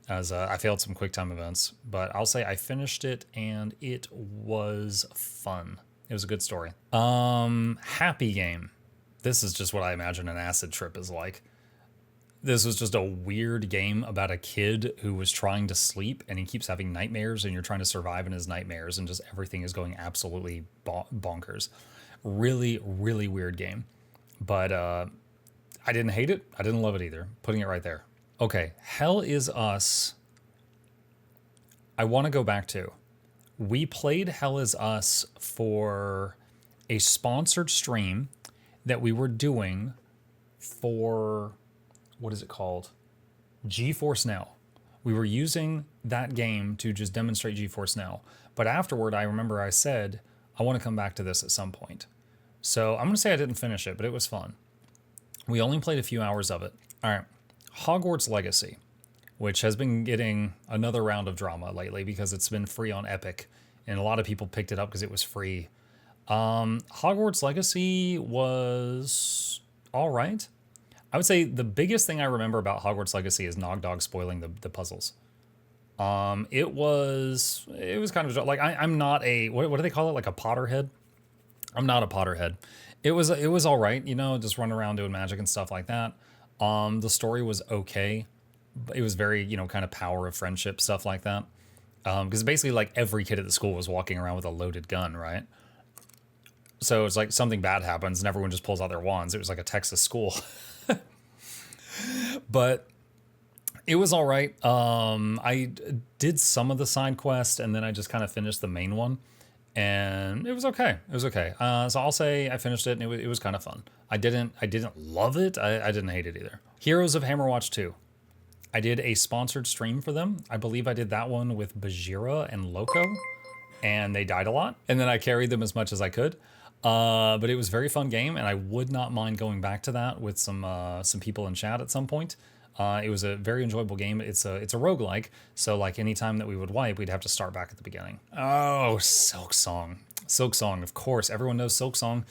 as I failed some QuickTime events. But I'll say I finished it, and it was fun. It was a good story. Happy Game. This is just what I imagine an acid trip is like. This was just a weird game about a kid who was trying to sleep, and he keeps having nightmares, and you're trying to survive in his nightmares, and just everything is going absolutely bonkers. Really, really weird game. But I didn't hate it. I didn't love it either. Putting it right there. Okay, Hell Is Us. I want to go back to. We played Hell Is Us for a sponsored stream that we were doing for, what is it called? GeForce Now. We were using that game to just demonstrate GeForce Now. But afterward, I remember I said, I want to come back to this at some point. So I'm going to say I didn't finish it, but it was fun. We only played a few hours of it. All right. Hogwarts Legacy, which has been getting another round of drama lately because it's been free on Epic, and a lot of people picked it up because it was free. Hogwarts Legacy was all right. I would say the biggest thing I remember about Hogwarts Legacy is Nog Dog spoiling the puzzles. It was kind of like, I'm not a, what do they call it? Like a Potterhead? I'm not a Potterhead. It was all right, you know, just running around doing magic and stuff like that. The story was okay. It was very, you know, kind of power of friendship, stuff like that. Because basically like every kid at the school was walking around with a loaded gun, right? So it's like something bad happens and everyone just pulls out their wands. It was like a Texas school. But it was all right. I did some of the side quest and then I just kind of finished the main one. And it was okay. It was okay. So I'll say I finished it, and it was kind of fun. I didn't love it. I didn't hate it either. Heroes of Hammerwatch 2. I did a sponsored stream for them. I believe I did that one with Bajira and Loco, and they died a lot. And then I carried them as much as I could. But it was a very fun game, and I would not mind going back to that with some people in chat at some point. It was a very enjoyable game. It's a roguelike, so like anytime that we would wipe, we'd have to start back at the beginning. Oh, Silksong. Silksong, of course. Everyone knows Silksong.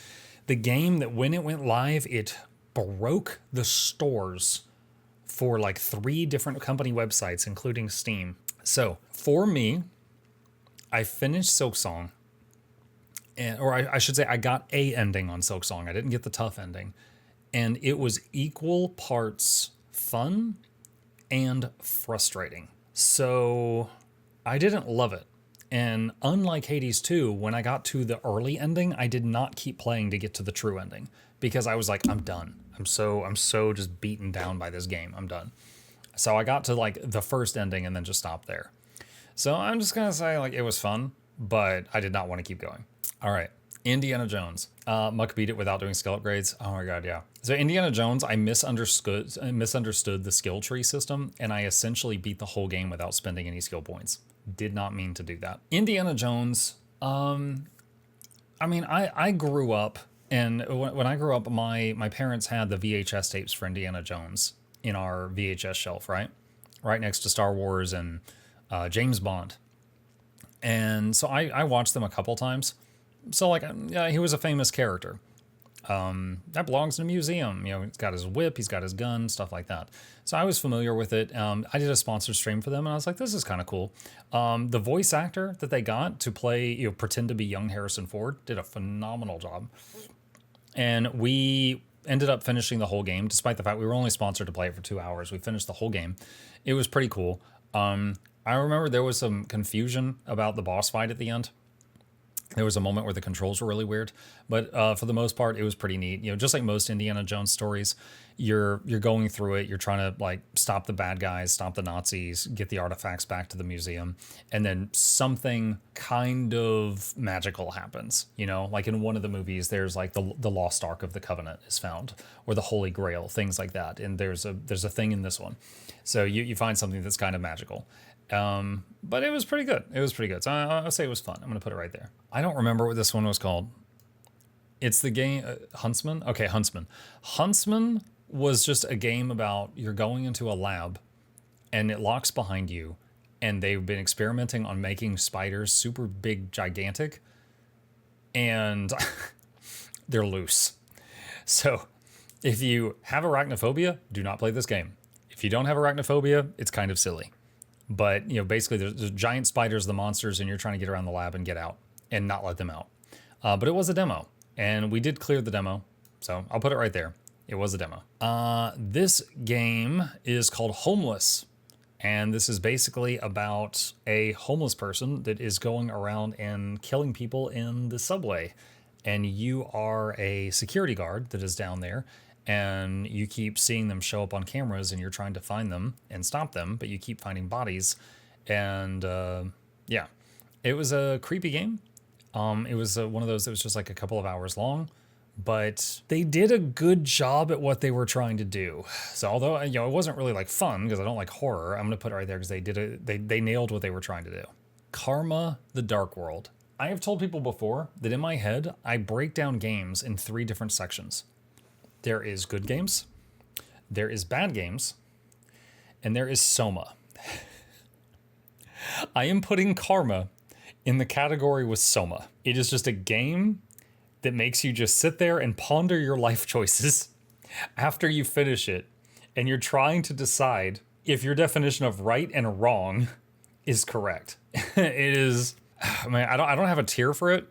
The game that when it went live, it broke the stores for like 3 different company websites, including Steam. So for me, I finished Silksong, or I should say I got a ending on Silksong. I didn't get the tough ending. And it was equal parts fun and frustrating. So I didn't love it. And unlike Hades 2, when I got to the early ending, I did not keep playing to get to the true ending because I was like, I'm done. I'm so just beaten down by this game. I'm done. So I got to like the first ending and then just stopped there. So I'm just going to say like it was fun, but I did not want to keep going. All right. Indiana Jones. Muck beat it without doing skill upgrades. Oh my God, yeah. So Indiana Jones, I misunderstood the skill tree system, and I essentially beat the whole game without spending any skill points. Did not mean to do that. Indiana Jones, I mean, I grew up, and when I grew up, my parents had the VHS tapes for Indiana Jones in our VHS shelf, right? Right next to Star Wars and James Bond. And so I watched them a couple times. So like, yeah, he was a famous character. That belongs in a museum. You know, he's got his whip, he's got his gun, stuff like that. So I was familiar with it. I did a sponsored stream for them, and I was like, this is kind of cool. The voice actor that they got to play, you know, pretend to be young Harrison Ford did a phenomenal job. And we ended up finishing the whole game, despite the fact we were only sponsored to play it for 2 hours. We finished the whole game. It was pretty cool. I remember there was some confusion about the boss fight at the end. There was a moment where the controls were really weird, but for the most part, it was pretty neat. You know, just like most Indiana Jones stories, you're going through it. You're trying to like stop the bad guys, stop the Nazis, get the artifacts back to the museum, and then something kind of magical happens. You know, like in one of the movies, there's like the lost Ark of the Covenant is found, or the Holy Grail, things like that. And there's a thing in this one, so you find something that's kind of magical. But it was pretty good. It was pretty good. So I'll say it was fun. I'm going to put it right there. I don't remember what this one was called. It's the game Huntsman. Okay, Huntsman. Huntsman was just a game about you're going into a lab and it locks behind you, and they've been experimenting on making spiders super big, gigantic, and they're loose. So if you have arachnophobia, do not play this game. If you don't have arachnophobia, it's kind of silly. But, you know, basically there's giant spiders, the monsters, and you're trying to get around the lab and get out and not let them out. But it was a demo, and we did clear the demo, so I'll put it right there. It was a demo. This game is called Homeless, and this is basically about a homeless person that is going around and killing people in the subway. And you are a security guard that is down there, and you keep seeing them show up on cameras, and you're trying to find them and stop them, but you keep finding bodies. And yeah, it was a creepy game. It was one of those that was just like a couple of hours long, but they did a good job at what they were trying to do. So although, you know, it wasn't really like fun because I don't like horror, I'm going to put it right there because they nailed what they were trying to do. Karma: The Dark World. I have told people before that in my head, I break down games in 3 different sections. There is good games, there is bad games, and there is Soma. I am putting Karma in the category with Soma. It is just a game that makes you just sit there and ponder your life choices after you finish it, and you're trying to decide if your definition of right and wrong is correct. It is, I mean, I don't have a tier for it.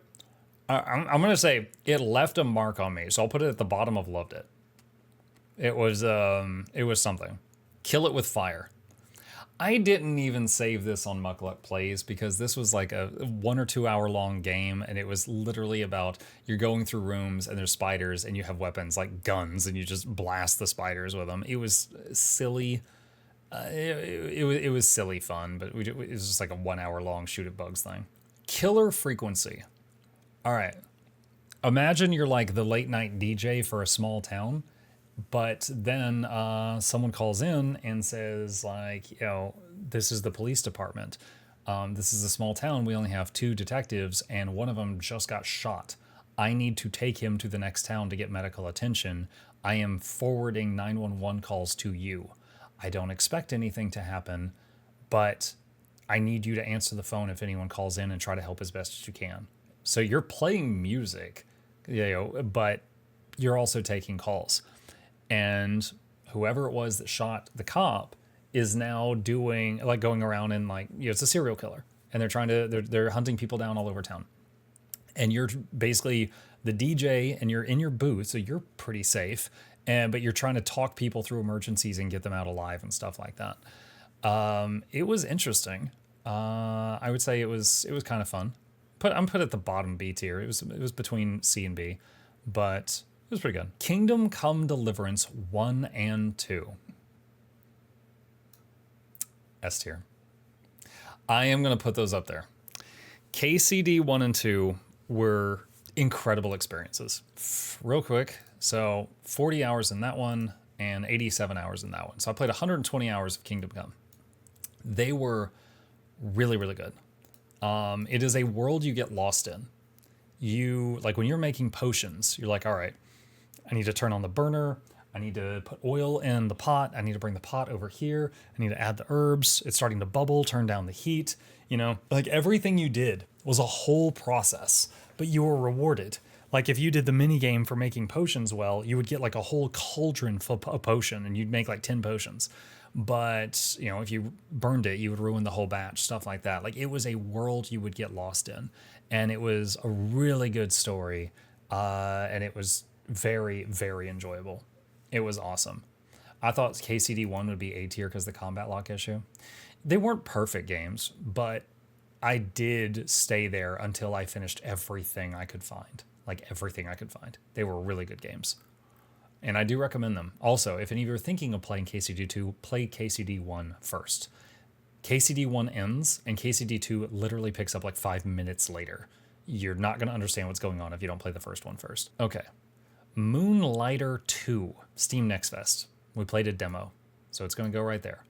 I'm going to say it left a mark on me, so I'll put it at the bottom of loved it. It was something. Kill It With Fire. I didn't even save this on Mukluk Plays because this was like a 1 or 2 hour long game, and it was literally about you're going through rooms and there's spiders and you have weapons like guns and you just blast the spiders with them. It was silly. It was silly fun, but it was just like a 1 hour long shoot at bugs thing. Killer Frequency. All right. Imagine you're like the late night DJ for a small town, but then someone calls in and says like, you know, this is the police department. This is a small town. We only have 2 detectives and one of them just got shot. I need to take him to the next town to get medical attention. I am forwarding 911 calls to you. I don't expect anything to happen, but I need you to answer the phone if anyone calls in and try to help as best as you can. So you're playing music, you know, but you're also taking calls. And whoever it was that shot the cop is now doing, like, going around and like, you know, it's a serial killer, and they're hunting people down all over town. And you're basically the DJ and you're in your booth, so you're pretty safe. But you're trying to talk people through emergencies and get them out alive and stuff like that. It was interesting. I would say it was kind of fun. I'm put at the bottom B tier. It was between C and B, but it was pretty good. Kingdom Come Deliverance 1 and 2. S tier. I am going to put those up there. KCD 1 and 2 were incredible experiences. Real quick, so 40 hours in that one and 87 hours in that one. So I played 120 hours of Kingdom Come. They were really, really good. It is a world you get lost in. You, like, when you're making potions, you're like, all right, I need to turn on the burner. I need to put oil in the pot. I need to bring the pot over here. I need to add the herbs. It's starting to bubble, turn down the heat. You know, like, everything you did was a whole process, but you were rewarded. Like, if you did the mini game for making potions well, you would get like a whole cauldron full of potion, and you'd make like 10 potions. But, you know, if you burned it, you would ruin the whole batch, stuff like that. Like, it was a world you would get lost in, and it was a really good story, and it was very, very enjoyable. It was awesome. I thought KCD 1 would be A tier because of the combat lock issue. They weren't perfect games, but I did stay there until I finished everything I could find. Like everything I could find. They were really good games. And I do recommend them. Also, if any of you are thinking of playing KCD2, play KCD1 first. KCD1 ends, and KCD2 literally picks up like 5 minutes later. You're not going to understand what's going on if you don't play the first one first. Okay. Moonlighter 2, Steam Next Fest. We played a demo, so it's going to go right there.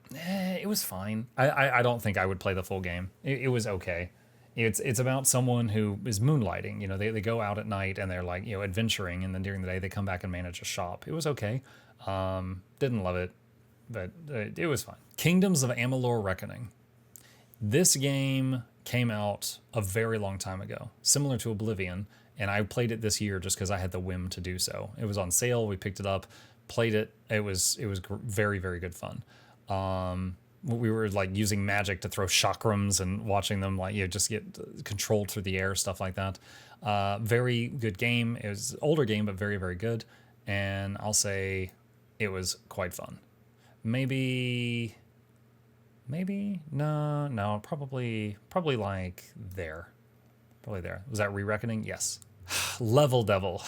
It was fine. I don't think I would play the full game. It was okay. It's about someone who is moonlighting. You know, they go out at night and they're like, you know, adventuring, and then during the day they come back and manage a shop. It was okay. Didn't love it, but it was fine. Kingdoms of Amalur Reckoning. This game came out a very long time ago, similar to Oblivion, and I played it this year just because I had the whim to do so. It was on sale. We picked it up, played it. It was very, very good fun. We were like using magic to throw chakrams and watching them like, you know, just get controlled through the air, stuff like that. Very good game. It was an older game, but very, very good. And I'll say it was quite fun. Maybe no, probably like there. Probably there. Was that Re-Reckoning? Yes. Level Devil.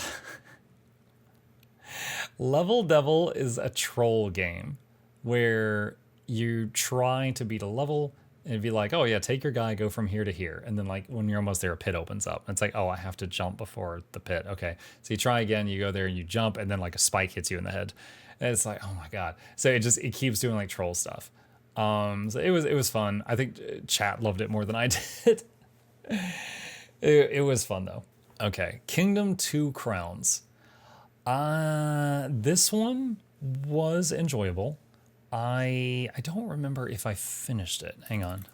Level Devil is a troll game where you try to beat a level and it'd be like, oh yeah, take your guy, go from here to here. And then like when you're almost there, a pit opens up. And it's like, oh, I have to jump before the pit. Okay. So you try again, you go there and you jump, and then like a spike hits you in the head. And it's like, oh my God. So it keeps doing like troll stuff. So it was fun. I think chat loved it more than I did. It was fun though. Okay. Kingdom 2 Crowns. This one was enjoyable. I don't remember if I finished it. Hang on.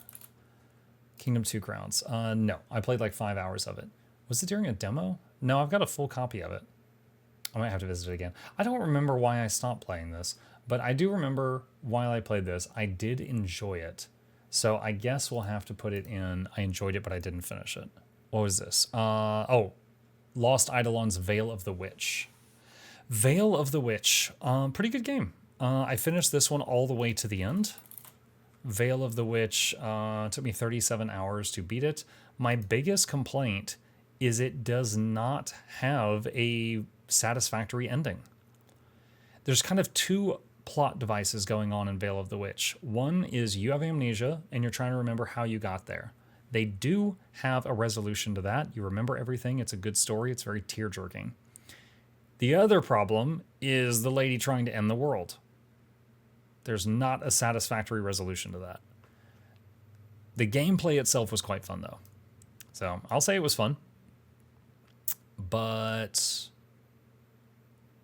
Kingdom 2 Crowns. No, I played like 5 hours of it. Was it during a demo? No, I've got a full copy of it. I might have to visit it again. I don't remember why I stopped playing this, but I do remember while I played this, I did enjoy it. So I guess we'll have to put it in. I enjoyed it, but I didn't finish it. What was this? Lost Eidolon's Veil of the Witch. Veil of the Witch. Pretty good game. I finished this one all the way to the end. Veil of the Witch took me 37 hours to beat it. My biggest complaint is it does not have a satisfactory ending. There's kind of two plot devices going on in Veil of the Witch. One is you have amnesia and you're trying to remember how you got there. They do have a resolution to that. You remember everything. It's a good story. It's very tear-jerking. The other problem is the lady trying to end the world. There's not a satisfactory resolution to that. The gameplay itself was quite fun, though. So I'll say it was fun. But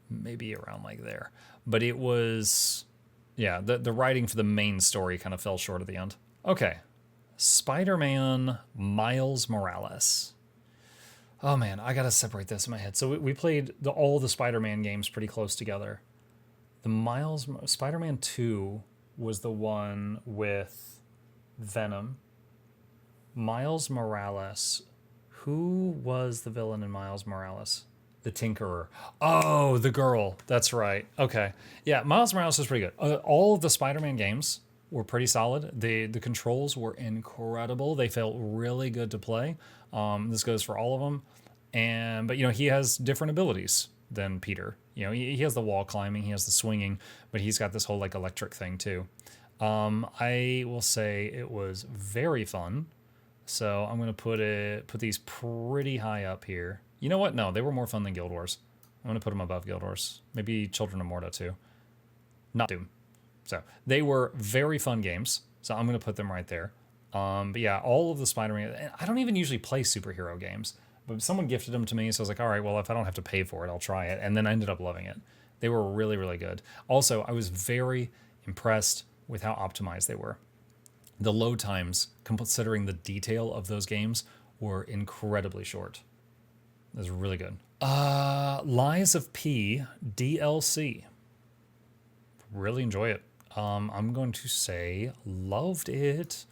maybe around like there. But it was, yeah, the writing for the main story kind of fell short at the end. Okay. Spider-Man Miles Morales. Oh man, I gotta separate this in my head. So we played all the Spider-Man games pretty close together. The Spider-Man 2 was the one with Venom. Miles Morales. Who was the villain in Miles Morales? The Tinkerer. Oh, the girl. That's right. Okay. Yeah, Miles Morales was pretty good. All of the Spider-Man games were pretty solid. The controls were incredible. They felt really good to play. This goes for all of them. But you know, he has different abilities than Peter. You know, he has the wall climbing, he has the swinging, but he's got this whole like electric thing too. I will say it was very fun. So I'm gonna put these pretty high up here. You know what? No, they were more fun than Guild Wars. I'm gonna put them above Guild Wars. Maybe Children of Morta too. Not Doom. So they were very fun games. So I'm gonna put them right there. But yeah, all of the Spider-Man. I don't even usually play superhero games, but someone gifted them to me, so I was like, all right, well, if I don't have to pay for it, I'll try it. And then I ended up loving it. They were really, really good. Also, I was very impressed with how optimized they were. The load times, considering the detail of those games, were incredibly short. It was really good. Lies of P DLC. Really enjoy it. I'm going to say loved it.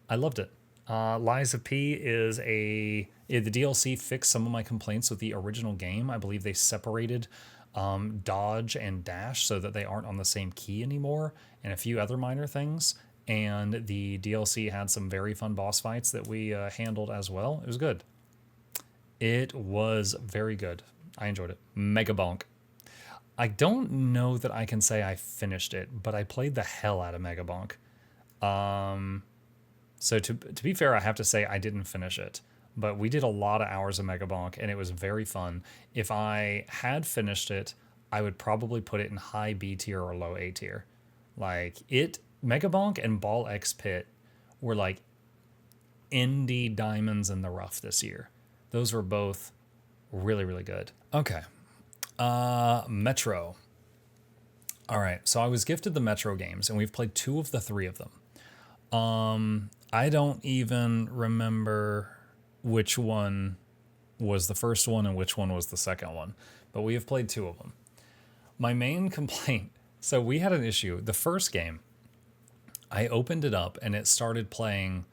I loved it. Lies of P is the DLC fixed some of my complaints with the original game. I believe they separated dodge and dash so that they aren't on the same key anymore, and a few other minor things. And the DLC had some very fun boss fights that we handled as well. It was good. It was very good. I enjoyed it. Mega Bonk. I don't know that I can say I finished it, but I played the hell out of Mega Bonk. So to be fair, I have to say I didn't finish it, but we did a lot of hours of Mega Bonk, and it was very fun. If I had finished it, I would probably put it in high B tier or low A tier. Like Mega Bonk and Ball X Pit were like indie diamonds in the rough this year. Those were both really, really good. Okay. Metro. All right, so I was gifted the Metro games, and we've played 2 of the 3 of them. I don't even remember which one was the first one and which one was the second one, but we have played 2 of them. My main complaint, so we had an issue. The first game, I opened it up and it started playing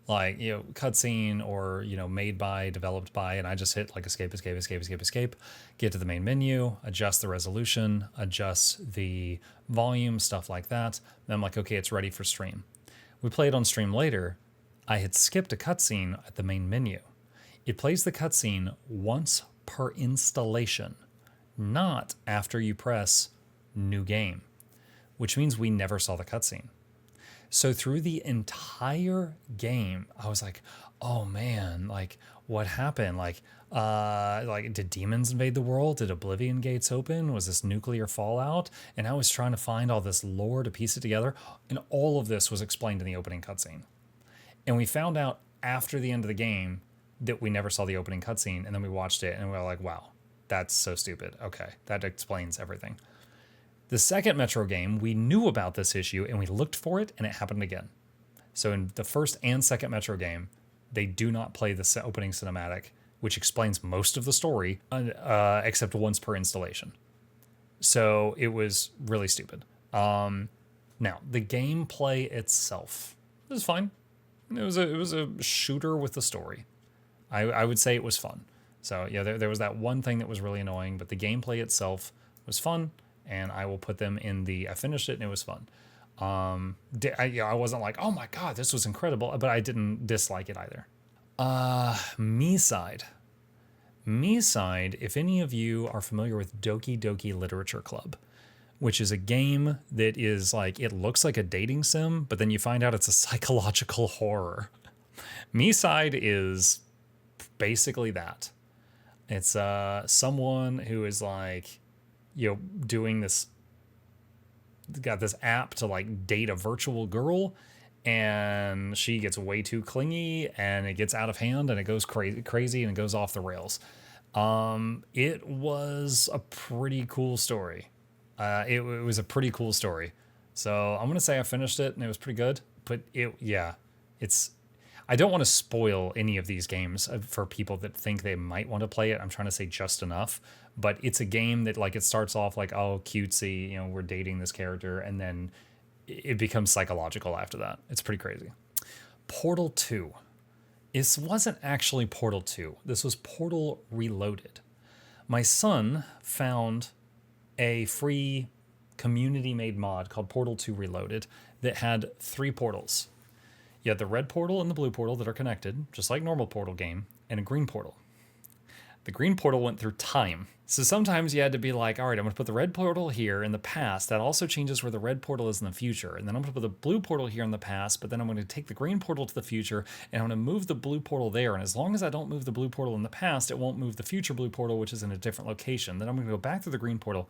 like, cutscene or, made by, developed by, and I just hit like escape, get to the main menu, adjust the resolution, adjust the volume, stuff like that. Then I'm like, okay, it's ready for stream. We played on stream later. I had skipped a cutscene at the main menu. It plays the cutscene once per installation, not after you press new game, which means we never saw the cutscene. So through the entire game, I was like, oh man, like what happened? Like did demons invade the world? Did Oblivion gates open? Was this nuclear fallout? And I was trying to find all this lore to piece it together. And all of this was explained in the opening cutscene. And we found out after the end of the game that we never saw the opening cutscene. And then we watched it and we were like, wow, that's so stupid. Okay, that explains everything. The second Metro game, we knew about this issue and we looked for it and it happened again. So in the first and second Metro game, they do not play the opening cinematic, which explains most of the story, except once per installation. So it was really stupid. Now, the gameplay itself was fine. It was a shooter with a story. I would say it was fun. So yeah, there was that one thing that was really annoying, but the gameplay itself was fun. And I will put them in I finished it and it was fun. I wasn't like, oh my God, this was incredible, but I didn't dislike it either. Me side, if any of you are familiar with Doki Doki Literature Club, which is a game that is like, it looks like a dating sim, but then you find out it's a psychological horror. Me side is basically that. It's someone who is like, doing this, got this app to like date a virtual girl, and she gets way too clingy and it gets out of hand and it goes crazy and it goes off the rails. It was a pretty cool story. It was a pretty cool story. So I'm going to say I finished it and it was pretty good, but I don't want to spoil any of these games for people that think they might want to play it. I'm trying to say just enough, but it's a game that like it starts off like, oh, cutesy, we're dating this character, and then it becomes psychological after that. It's pretty crazy. Portal 2. This wasn't actually Portal 2. This was Portal Reloaded. My son found a free community-made mod called Portal 2 Reloaded that had 3 portals. You had the red portal and the blue portal that are connected, just like normal Portal game, and a green portal. The green portal went through time. So sometimes you had to be like, all right, I'm going to put the red portal here in the past. That also changes where the red portal is in the future. And then I'm going to put the blue portal here in the past, but then I'm going to take the green portal to the future, and I'm going to move the blue portal there. And as long as I don't move the blue portal in the past, it won't move the future blue portal, which is in a different location. Then I'm going to go back to the green portal.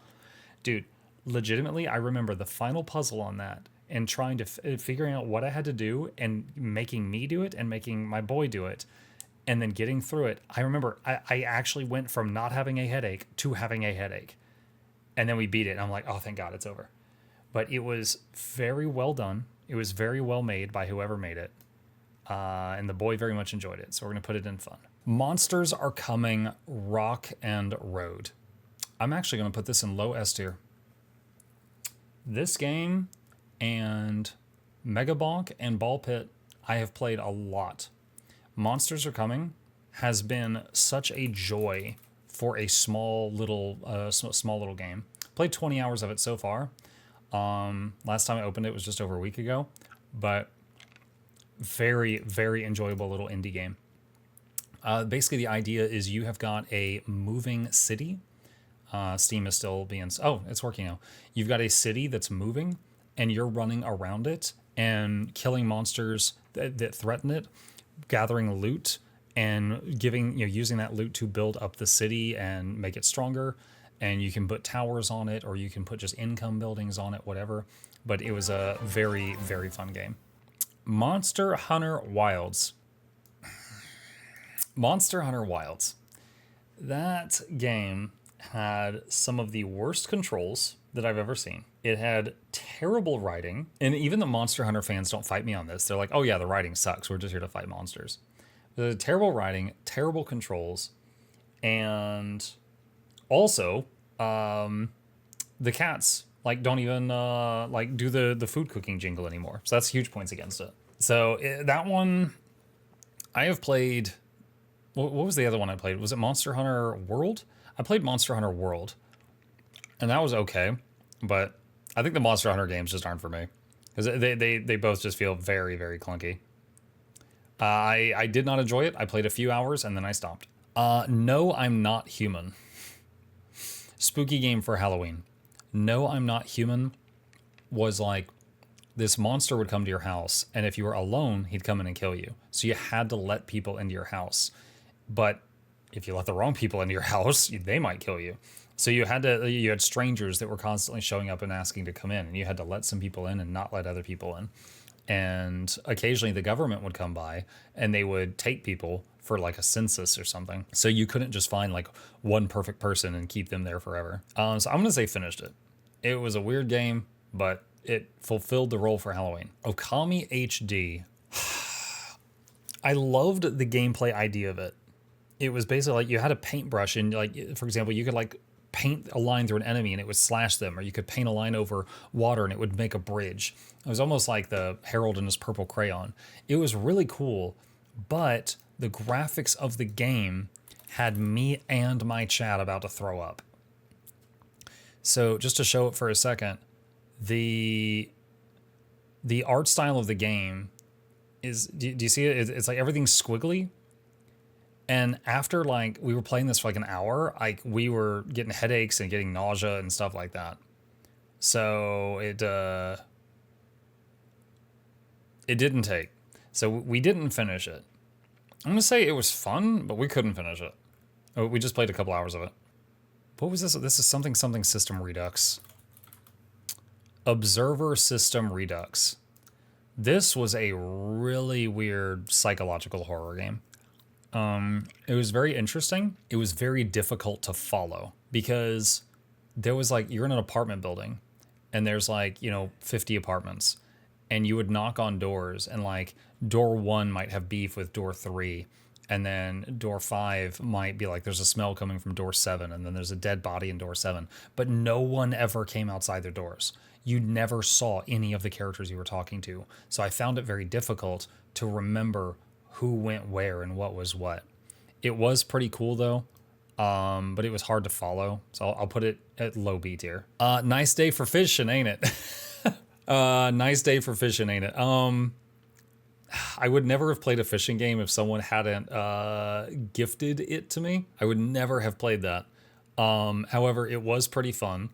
Dude, legitimately, I remember the final puzzle on that and trying to figuring out what I had to do and making me do it and making my boy do it. And then getting through it, I remember I actually went from not having a headache to having a headache. And then we beat it, and I'm like, oh, thank God, it's over. But it was very well done. It was very well made by whoever made it. And the boy very much enjoyed it, so we're going to put it in fun. Monsters Are Coming, Rock and Road. I'm actually going to put this in low S tier. This game and Mega Bonk and Ball Pit, I have played a lot. Monsters Are Coming has been such a joy for a small little game. Played 20 hours of it so far. Last time I opened it was just over a week ago. but very, very enjoyable little indie game. Basically, the idea is you have got a moving city. Steam is still being... Oh, it's working now. You've got a city that's moving, and you're running around it and killing monsters that threaten it, gathering loot, and using that loot to build up the city and make it stronger. And you can put towers on it, or you can put just income buildings on it, whatever. But it was a very, very fun game. Monster Hunter Wilds. Monster Hunter Wilds. That game had some of the worst controls that I've ever seen. It had terrible writing, and even the Monster Hunter fans don't fight me on this. They're like, oh yeah, the writing sucks. We're just here to fight monsters. The terrible writing, terrible controls, and also the cats don't even do the food cooking jingle anymore. So that's huge points against it. So that one, I have played. What was the other one I played? Was it Monster Hunter World? I played Monster Hunter World, and that was okay, but I think the Monster Hunter games just aren't for me, because they both just feel very, very clunky. I did not enjoy it. I played a few hours, and then I stopped. No, I'm Not Human. Spooky game for Halloween. No, I'm Not Human was like, this monster would come to your house, and if you were alone, he'd come in and kill you. So you had to let people into your house. But if you let the wrong people into your house, they might kill you. So you had strangers that were constantly showing up and asking to come in, and you had to let some people in and not let other people in. And occasionally the government would come by and they would take people for like a census or something. So you couldn't just find like one perfect person and keep them there forever. So I'm going to say finished it. It was a weird game, but it fulfilled the role for Halloween. Okami HD. I loved the gameplay idea of it. It was basically like you had a paintbrush, and like, for example, you could like paint a line through an enemy and it would slash them, or you could paint a line over water and it would make a bridge. It was almost like the Herald and his purple crayon. It was really cool, but the graphics of the game had me and my chat about to throw up. So just to show it for a second, the art style of the game is, do you see it? It's like everything's squiggly. And after like we were playing this for like an hour, like we were getting headaches and getting nausea and stuff like that. So it didn't take. So we didn't finish it. I'm gonna say it was fun, but we couldn't finish it. We just played a couple hours of it. What was this? This is something System Redux. Observer System Redux. This was a really weird psychological horror game. It was very interesting. It was very difficult to follow because there was like, you're in an apartment building and there's like, 50 apartments, and you would knock on doors, and like door 1 might have beef with door 3. And then door 5 might be like, there's a smell coming from door 7. And then there's a dead body in door 7, but no one ever came outside their doors. You never saw any of the characters you were talking to. So I found it very difficult to remember who went where and what was what. It was pretty cool though, but it was hard to follow. So I'll put it at low B tier. Nice day for fishing, ain't it? Nice day for fishing, ain't it? I would never have played a fishing game if someone hadn't gifted it to me. I would never have played that. However, it was pretty fun.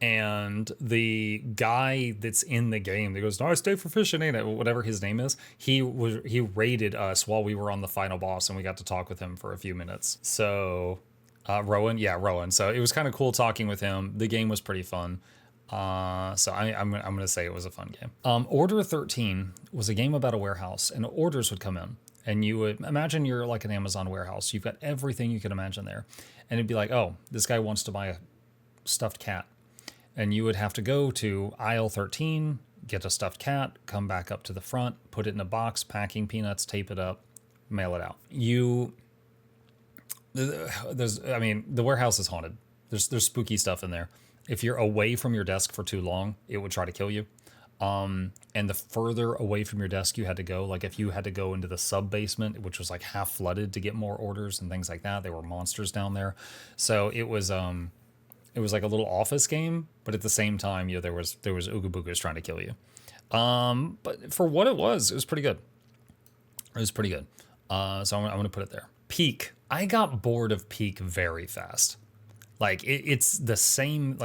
And the guy that's in the game that goes, nice day for fishing, ain't it? Whatever his name is, he raided us while we were on the final boss, and we got to talk with him for a few minutes. So, Rowan. So it was kind of cool talking with him. The game was pretty fun. So I'm going to say it was a fun game. Order 13 was a game about a warehouse, and orders would come in, and you would imagine you're like an Amazon warehouse. You've got everything you can imagine there. And it'd be like, oh, this guy wants to buy a stuffed cat. And you would have to go to aisle 13, get a stuffed cat, come back up to the front, put it in a box, packing peanuts, tape it up, mail it out. The warehouse is haunted. There's spooky stuff in there. If you're away from your desk for too long, it would try to kill you. And the further away from your desk you had to go, like if you had to go into the sub basement, which was like half flooded to get more orders and things like that, there were monsters down there. So it was It was like a little office game, but at the same time, there was Ooga Boogas trying to kill you. But for what it was pretty good. It was pretty good. So I'm gonna put it there. Peak. I got bored of Peak very fast. Like it's the same.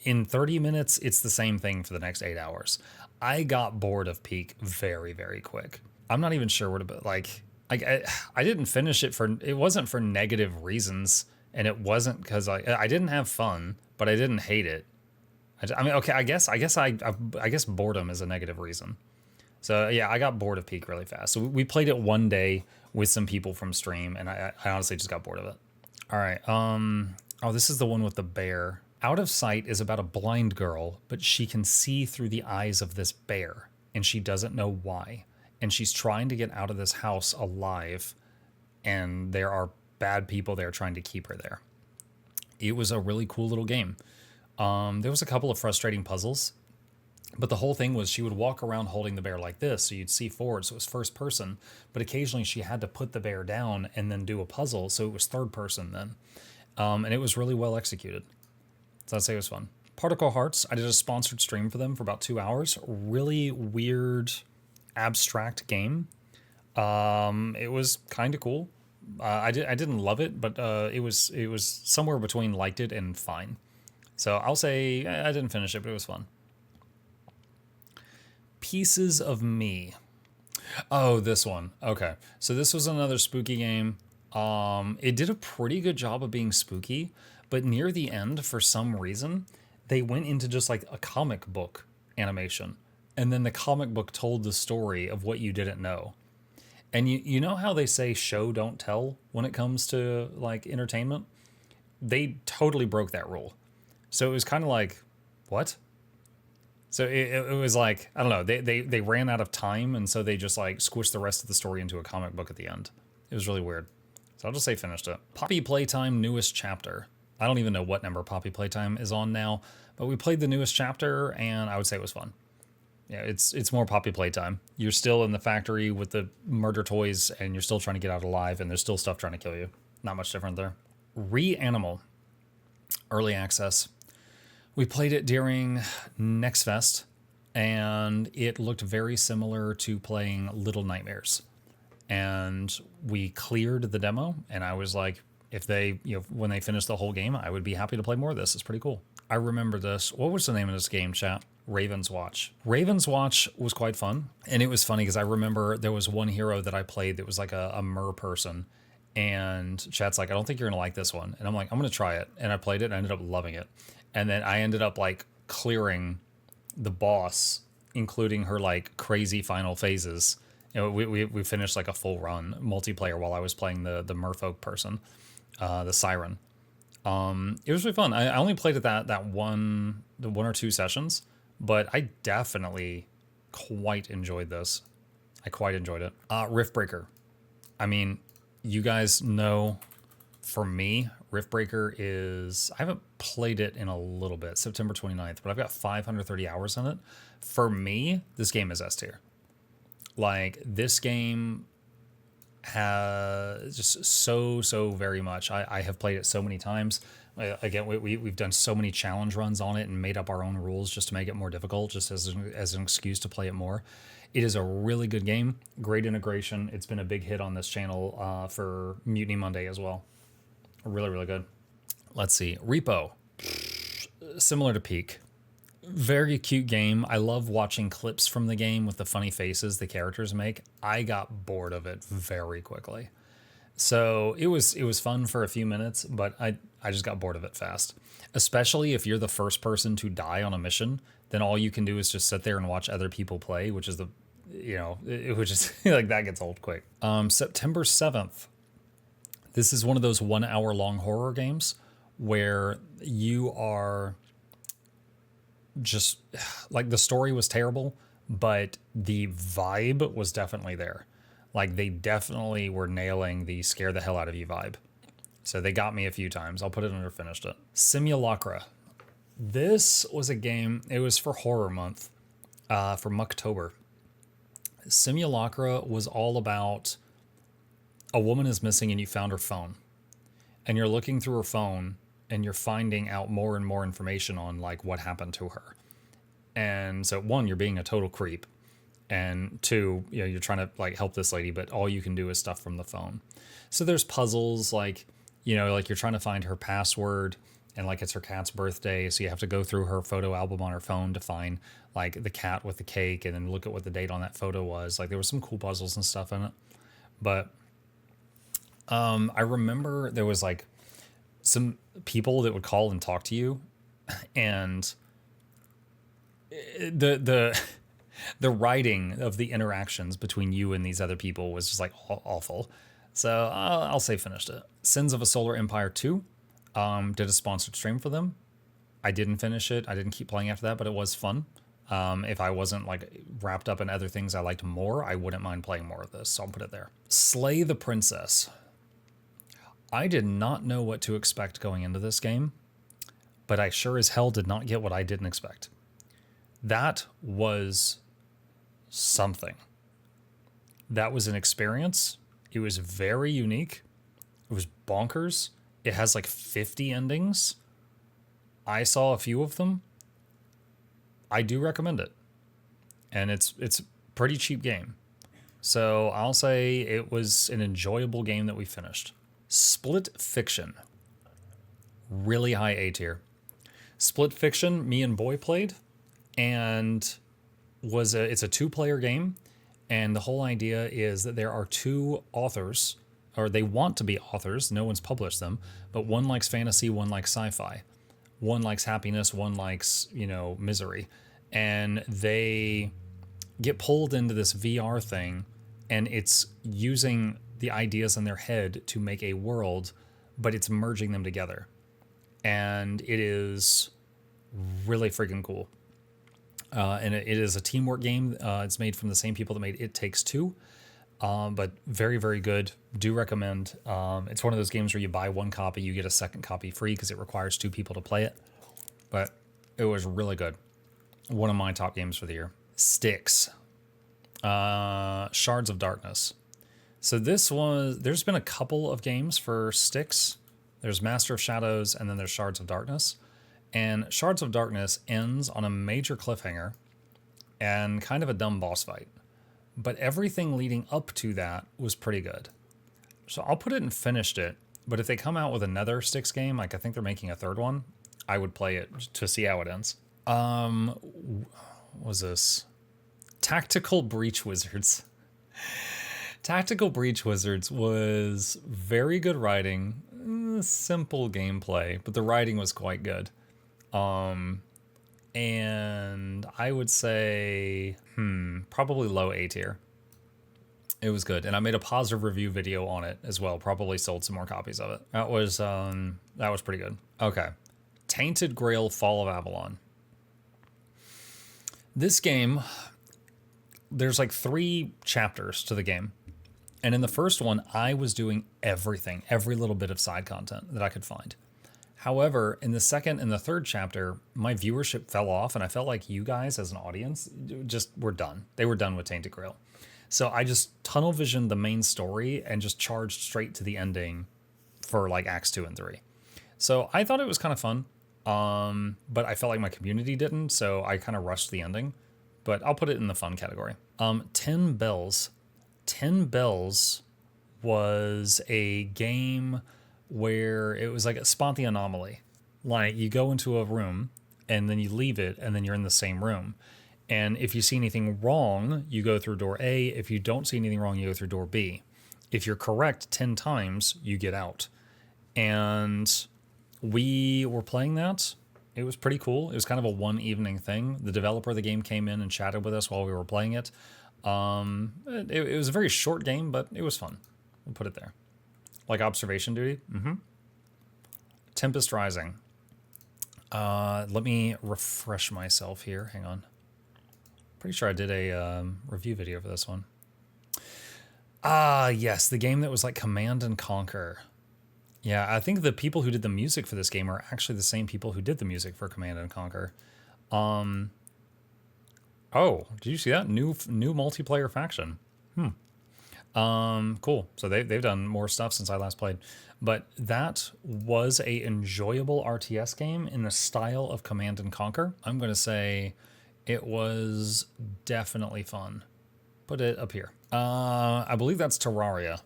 In 30 minutes, it's the same thing for the next 8 hours. I got bored of Peak very, very quick. I'm not even sure what to like. I didn't finish it it wasn't for negative reasons, and it wasn't because I didn't have fun, but I didn't hate it. I mean, okay, I guess boredom is a negative reason. So yeah, I got bored of Peak really fast. So we played it one day with some people from stream, and I honestly just got bored of it. All right. Oh, this is the one with the bear. Out of Sight is about a blind girl, but she can see through the eyes of this bear, and she doesn't know why. And she's trying to get out of this house alive, and there are bad people there trying to keep her there. It was a really cool little game. There was a couple of frustrating puzzles, but the whole thing was she would walk around holding the bear like this, so you'd see forward, so it was first person, but occasionally she had to put the bear down and then do a puzzle, so it was third person then. And it was really well executed. So I'd say it was fun. Particle Hearts, I did a sponsored stream for them for about 2 hours. Really weird, abstract game. It was kind of cool. I didn't love it, but it was somewhere between liked it and fine. So I'll say I didn't finish it, but it was fun. Pieces of Me. Oh, this one. Okay. So this was another spooky game. It did a pretty good job of being spooky, but near the end, for some reason, they went into just like a comic book animation. And then the comic book told the story of what you didn't know. And you know how they say show, don't tell when it comes to like entertainment? They totally broke that rule. So it was kind of like, what? So it was like, I don't know, they ran out of time, and so they just like squished the rest of the story into a comic book at the end. It was really weird. So I'll just say finished it. Poppy Playtime newest chapter. I don't even know what number Poppy Playtime is on now, but we played the newest chapter, and I would say it was fun. Yeah, it's more Poppy Playtime. You're still in the factory with the murder toys, and you're still trying to get out alive, and there's still stuff trying to kill you. Not much different there. Reanimal. Early access. We played it during Next Fest, and it looked very similar to playing Little Nightmares. And we cleared the demo, and I was like, if they, when they finish the whole game, I would be happy to play more of this. It's pretty cool. I remember this. What was the name of this game, chat? Raven's Watch. Raven's Watch was quite fun, and it was funny because I remember there was one hero that I played that was like a mer person, and chat's like, I don't think you're gonna like this one, and I'm like, I'm gonna try it, and I played it, and I ended up loving it. And then I ended up like clearing the boss, including her like crazy final phases. We finished like a full run multiplayer while I was playing the merfolk person, the siren. It was really fun. I only played it the one or two sessions, but I definitely quite enjoyed this. I quite enjoyed it. Riftbreaker. I mean, you guys know, for me, Riftbreaker is, I haven't played it in a little bit, September 29th, but I've got 530 hours in it. For me, this game is S tier. Like, this game has just so very much. I have played it so many times. Again, we've done so many challenge runs on it and made up our own rules just to make it more difficult, just as an excuse to play it more. It is a really good game, great integration. It's been a big hit on this channel for Mutiny Monday as well. Really good. Let's see. Repo. Similar to Peak. Very cute game. I love watching clips from the game with the funny faces the characters make. I got bored of it very quickly. So it was fun for a few minutes, but I just got bored of it fast. Especially if you're the first person to die on a mission, then all you can do is just sit there and watch other people play, which is which is like, that gets old quick. September 7th. This is one of those 1 hour long horror games where you are just like, the story was terrible, but the vibe was definitely there. Like, they definitely were nailing the scare the hell out of you vibe. So they got me a few times. I'll put it under finished it. Simulacra. This was a game, it was for horror month, for Mucktober. Simulacra was all about a woman is missing and you found her phone. And you're looking through her phone and you're finding out more and more information on like what happened to her. And so one, you're being a total creep, and two, you know, you're trying to like help this lady, but all you can do is stuff from the phone. So there's puzzles like, you know, like you're trying to find her password, and like it's her cat's birthday, so you have to go through her photo album on her phone to find like the cat with the cake, and then look at what the date on that photo was. Like there was some cool puzzles and stuff in it. But I remember there was like some people that would call and talk to you, and the the writing of the interactions between you and these other people was just like awful. So I'll say finished it. Sins of a Solar Empire 2. Did a sponsored stream for them. I didn't finish it. I didn't keep playing after that, but it was fun. If I wasn't like wrapped up in other things I liked more, I wouldn't mind playing more of this. So I'll put it there. Slay the Princess. I did not know what to expect going into this game, but I sure as hell did not get what I didn't expect. That was something. That was an experience. It was very unique. It was bonkers. It has like 50 endings. I saw a few of them. I do recommend it. And it's a pretty cheap game. So I'll say it was an enjoyable game that we finished. Split Fiction. Really high A tier. Split Fiction, me and Boy played, and it's a 2-player game, and the whole idea is that there are 2 authors, or they want to be authors, no one's published them, but one likes fantasy, one likes sci-fi. One likes happiness, one likes, you know, misery. And they get pulled into this VR thing, and it's using the ideas in their head to make a world, but it's merging them together. And it is really freaking cool. And it is a teamwork game. It's made from the same people that made It Takes Two. But very, very good. Do recommend. It's one of those games where you buy 1 copy, you get a second copy free because it requires 2 people to play it. But it was really good. One of my top games for the year. Styx. Shards of Darkness. So there's been a couple of games for Styx. There's Master of Shadows, and then there's Shards of Darkness. And Shards of Darkness ends on a major cliffhanger and kind of a dumb boss fight. But everything leading up to that was pretty good. So I'll put it and finished it. But if they come out with another Styx game, like I think they're making a 3rd one, I would play it to see how it ends. What was this? Tactical Breach Wizards. Tactical Breach Wizards was very good writing, simple gameplay, but the writing was quite good. And I would say, probably low A tier. It was good, and I made a positive review video on it as well. Probably sold some more copies of it. That was pretty good. Okay, Tainted Grail: Fall of Avalon. This game, there's like 3 chapters to the game. And in the first one, I was doing everything, every little bit of side content that I could find. However, in the second and the third chapter, my viewership fell off, and I felt like you guys as an audience just were done. They were done with Tainted Grail. So I just tunnel visioned the main story and just charged straight to the ending for like Acts 2 and 3. So I thought it was kind of fun, but I felt like my community didn't, so I kind of rushed the ending. But I'll put it in the fun category. 10 Bells. 10 Bells was a game where it was like a Spot the Anomaly. Like you go into a room and then you leave it and then you're in the same room. And if you see anything wrong, you go through door A. If you don't see anything wrong, you go through door B. If you're correct 10 times, you get out. And we were playing that. It was pretty cool. It was kind of a one evening thing. The developer of the game came in and chatted with us while we were playing it. It was a very short game, but it was fun. We'll put it there. Like Observation Duty. Tempest Rising. Let me refresh myself here. Hang on. Pretty sure I did a review video for this one. Yes, the game that was like Command and Conquer. Yeah, I think the people who did the music for this game are actually the same people who did the music for Command and Conquer. Oh, did you see that? New multiplayer faction. Cool. So they've done more stuff since I last played. But that was a enjoyable RTS game in the style of Command and Conquer. I'm going to say it was definitely fun. Put it up here. I believe that's Terraria.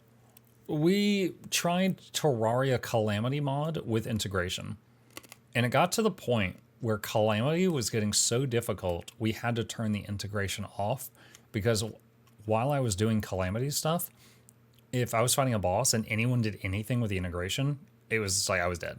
We tried Terraria Calamity mod with integration. And it got to the point where Calamity was getting so difficult, we had to turn the integration off because while I was doing Calamity stuff, if I was fighting a boss and anyone did anything with the integration, it was like I was dead.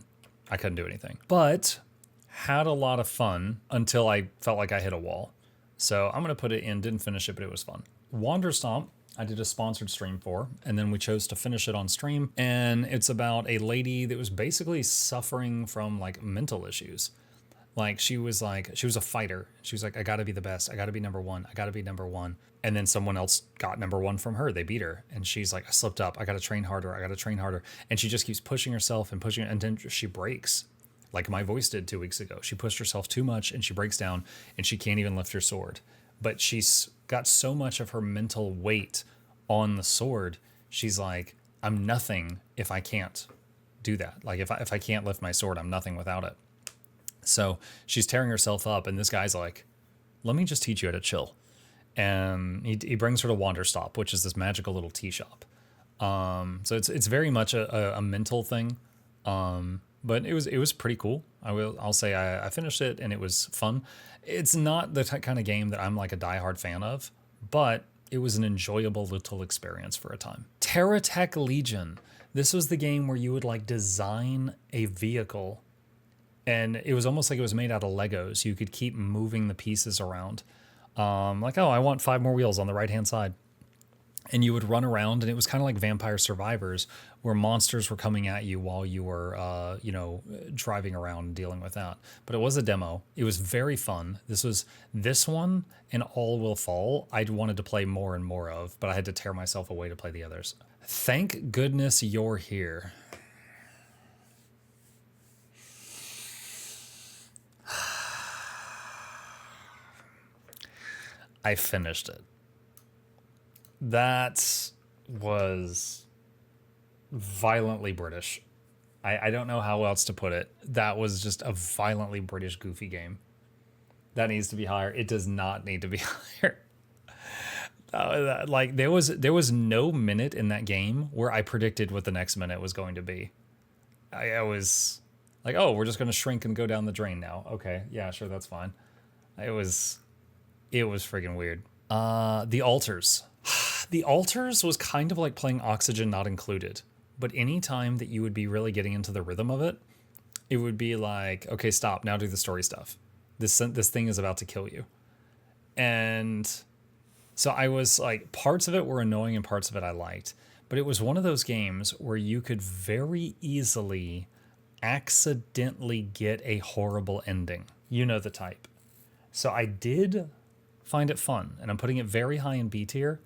I couldn't do anything. But had a lot of fun until I felt like I hit a wall. So I'm going to put it in, didn't finish it, but it was fun. Wander Stomp, I did a sponsored stream for, and then we chose to finish it on stream. And it's about a lady that was basically suffering from like mental issues. Like she was a fighter. She was like, I gotta be the best. I gotta be number one. I gotta be number one. And then someone else got number one from her. They beat her. And she's like, I slipped up. I gotta train harder. I gotta train harder. And she just keeps pushing herself and pushing, and then she breaks. Like my voice did 2 weeks ago. She pushed herself too much and she breaks down and she can't even lift her sword. But she's got so much of her mental weight on the sword. She's like, I'm nothing if I can't do that. Like if I can't lift my sword, I'm nothing without it. So she's tearing herself up, and this guy's like, let me just teach you how to chill. And he brings her to Wander Stop, which is this magical little tea shop. So it's very much a mental thing. But it was pretty cool. I'll say I finished it and it was fun. It's not the kind of game that I'm like a diehard fan of, but it was an enjoyable little experience for a time. Terratech Legion. This was the game where you would like design a vehicle, and it was almost like it was made out of Legos. You could keep moving the pieces around. Like, oh, I want 5 more wheels on the right-hand side. And you would run around, and it was kind of like Vampire Survivors, where monsters were coming at you while you were, driving around and dealing with that. But it was a demo. It was very fun. This one and All Will Fall, I wanted to play more and more of, but I had to tear myself away to play the others. Thank goodness you're here. I finished it. That was violently British. I don't know how else to put it. That was just a violently British goofy game. That needs to be higher. It does not need to be higher. Like there was no minute in that game where I predicted what the next minute was going to be. I was like, oh, we're just going to shrink and go down the drain now. Okay, yeah, sure, that's fine. It was friggin' weird. The Altars. The Altars was kind of like playing Oxygen Not Included, but any time that you would be really getting into the rhythm of it, it would be like, okay, stop, now do the story stuff. This thing is about to kill you. And so I was like, parts of it were annoying and parts of it I liked, but it was one of those games where you could very easily accidentally get a horrible ending. You know the type. So I did find it fun, and I'm putting it very high in B tier,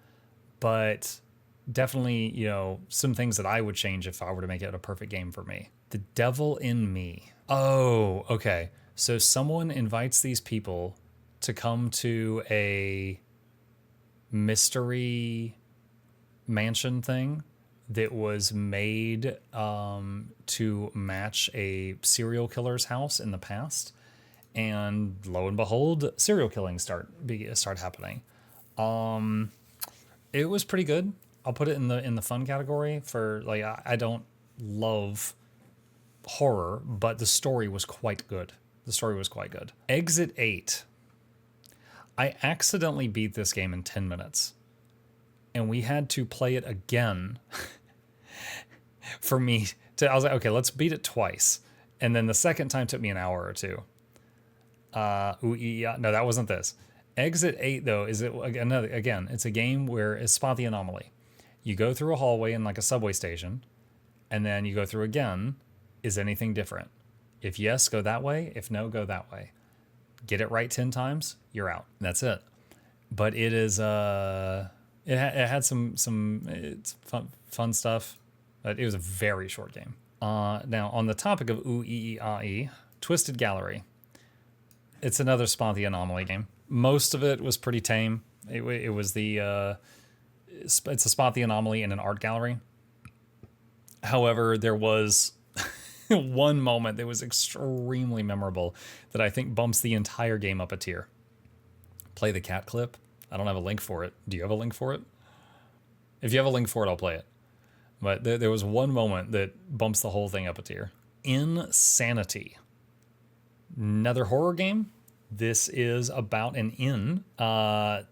but definitely, some things that I would change if I were to make it a perfect game for me. The Devil in Me. Oh, okay. So someone invites these people to come to a mystery mansion thing that was made to match a serial killer's house in the past. And lo and behold, serial killings start happening. It was pretty good. I'll put it in the fun category for like I don't love horror, but the story was quite good. Exit 8. I accidentally beat this game in 10 minutes, and we had to play it again for me to. I was like, okay, let's beat it twice, and then the second time took me an hour or two. No, that wasn't this. Exit 8 though is again, it's a game where it's Spot the Anomaly. You go through a hallway in like a subway station, and then you go through again. Is anything different? If yes, go that way. If no, go that way. Get it right 10 times, you're out. That's it. But it is it had some it's fun stuff, but it was a very short game. Now on the topic of Twisted Gallery. It's another Spot the Anomaly game. Most of it was pretty tame. It was the it's a spot the anomaly in an art gallery. However, there was one moment that was extremely memorable that I think bumps the entire game up a tier. Play the cat clip. I don't have a link for it. Do you have a link for it? If you have a link for it, I'll play it. But there was one moment that bumps the whole thing up a tier. Insanity. Another horror game. This is about an inn.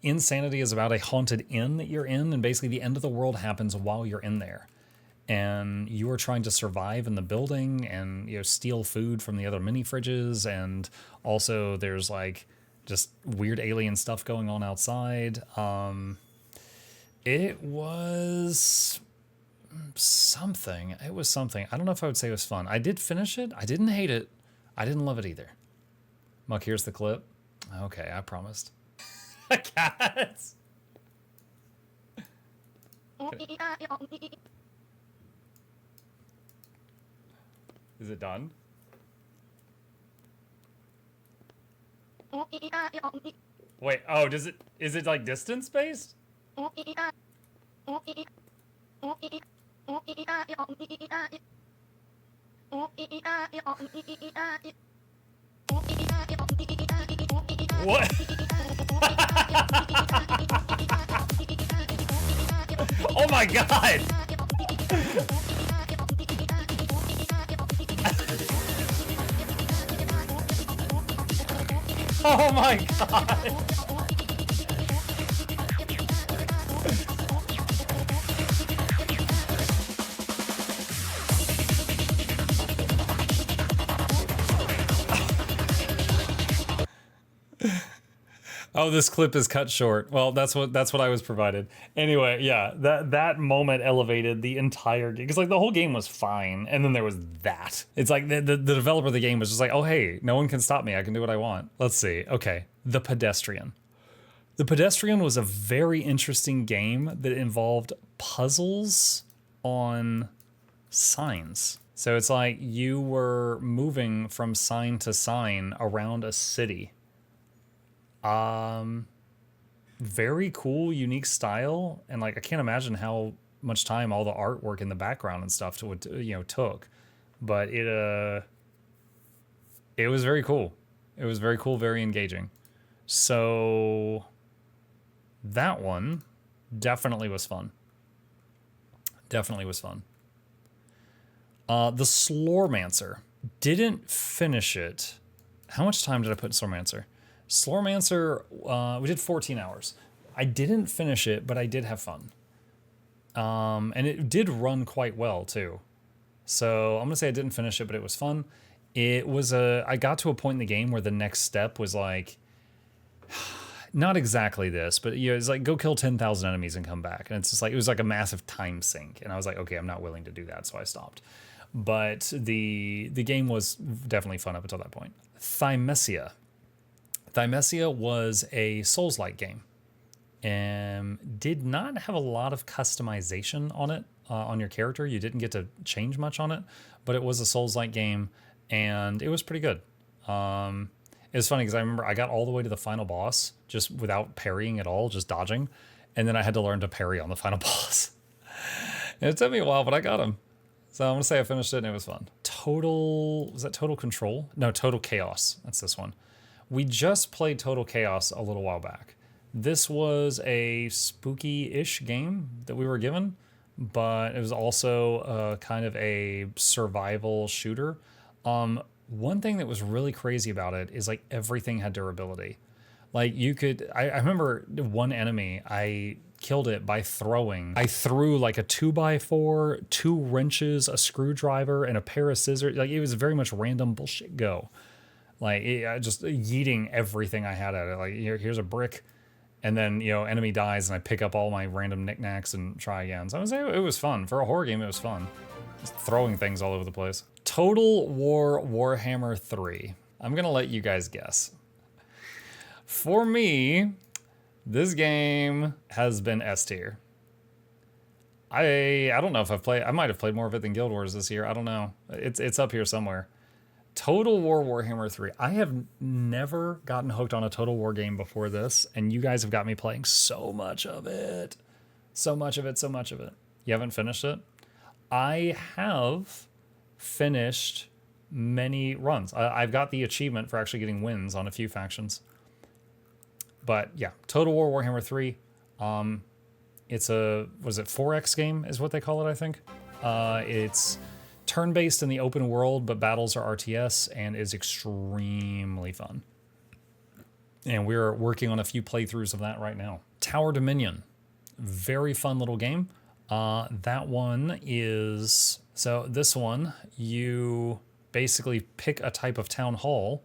Insanity is about a haunted inn that you're in, and basically the end of the world happens while you're in there. And you are trying to survive in the building and, you know, steal food from the other mini fridges, and also there's like just weird alien stuff going on outside. It was something. It was something. I don't know if I would say it was fun. I did finish it. I didn't hate it. I didn't love it either. Muck, here's the clip. Okay, I promised. Cats. Is it done? Wait, oh, is it like distance based? What? Oh my god! Oh my god! Oh, this clip is cut short. Well, that's what I was provided. Anyway, yeah, that moment elevated the entire game, because like the whole game was fine, and then there was that. It's like the developer of the game was just like, oh hey, no one can stop me. I can do what I want. Let's see. Okay, The Pedestrian. The Pedestrian was a very interesting game that involved puzzles on signs. So it's like you were moving from sign to sign around a city. Very cool, unique style, and like I can't imagine how much time all the artwork in the background and stuff took, but it was very cool. It was very cool, very engaging. So that one definitely was fun. Definitely was fun. The Slormancer, didn't finish it. How much time did I put in Slormancer? Slormancer, we did 14 hours. I didn't finish it, but I did have fun. And it did run quite well too. So I'm gonna say I didn't finish it, but it was fun. I got to a point in the game where the next step was like, not exactly this, but you know, it's like go kill 10,000 enemies and come back. And it's just like, it was like a massive time sink. And I was like, okay, I'm not willing to do that. So I stopped. But the game was definitely fun up until that point. Thymesia. Thymesia was a Souls-like game, and did not have a lot of customization on it, on your character. You didn't get to change much on it, but it was a Souls-like game, and it was pretty good. It was funny because I remember I got all the way to the final boss just without parrying at all, just dodging, and then I had to learn to parry on the final boss. And it took me a while, but I got him. So I'm gonna say I finished it, and it was fun. Was that Total Control? No, Total Chaos. That's this one. We just played Total Chaos a little while back. This was a spooky-ish game that we were given, but it was also kind of a survival shooter. One thing that was really crazy about it is like everything had durability. Like you could, I remember one enemy, I killed it by throwing. I threw like a 2x4, 2 wrenches, a screwdriver, and a pair of scissors. Like it was very much random bullshit go. Like just yeeting everything I had at it. Like here's a brick, and then enemy dies, and I pick up all my random knickknacks and try again. So it was fun for a horror game. It was fun, just throwing things all over the place. Total War Warhammer 3. I'm gonna let you guys guess. For me, this game has been S tier. I don't know if I've played. I might have played more of it than Guild Wars this year. I don't know. It's up here somewhere. Total War Warhammer 3. I have never gotten hooked on a Total War game before this, and you guys have got me playing so much of it. So much of it, so much of it. You haven't finished it? I have finished many runs. I've got the achievement for actually getting wins on a few factions. But yeah, Total War Warhammer 3. It's a, was it 4X game is what they call it, I think. It's turn-based in the open world, but battles are RTS and is extremely fun. And we're working on a few playthroughs of that right now. Tower Dominion. Very fun little game. That one is, so this one, you basically pick a type of town hall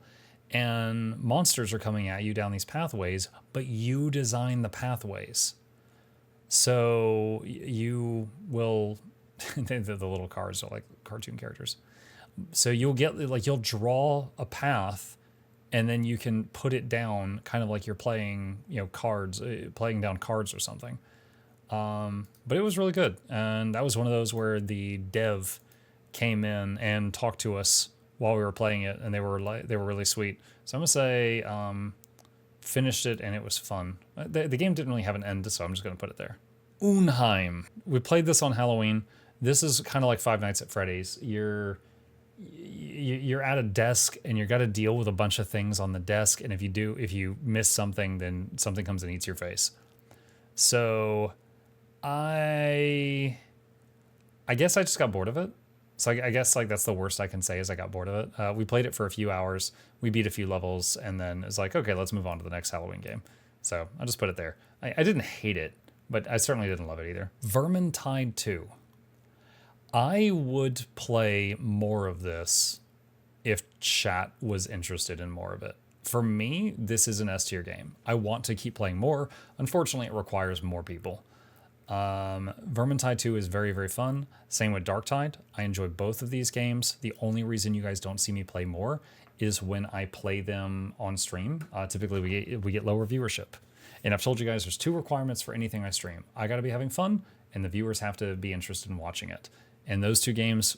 and monsters are coming at you down these pathways, but you design the pathways. So you will, the little cards are like cartoon characters. So you'll get, like, you'll draw a path and then you can put it down kind of like you're playing, you know, cards, playing down cards or something. But it was really good. And that was one of those where the dev came in and talked to us while we were playing it, and they were really sweet. So I'm gonna say finished it and it was fun. The game didn't really have an end, so I'm just gonna put it there. Unheim. We played this on Halloween. This is kind of like Five Nights at Freddy's. You're at a desk and you've got to deal with a bunch of things on the desk, and if you miss something, then something comes and eats your face. So I guess I just got bored of it. So I guess like that's the worst I can say is I got bored of it. We played it for a few hours. We beat a few levels and then it's like, okay, let's move on to the next Halloween game. So I'll just put it there. I didn't hate it, but I certainly didn't love it either. Vermintide 2. I would play more of this if chat was interested in more of it. For me, this is an S tier game. I want to keep playing more. Unfortunately, it requires more people. Vermintide 2 is very, very fun. Same with Darktide. I enjoy both of these games. The only reason you guys don't see me play more is when I play them on stream. Typically, we get lower viewership. And I've told you guys there's 2 requirements for anything I stream. I got to be having fun, and the viewers have to be interested in watching it. And those 2 games,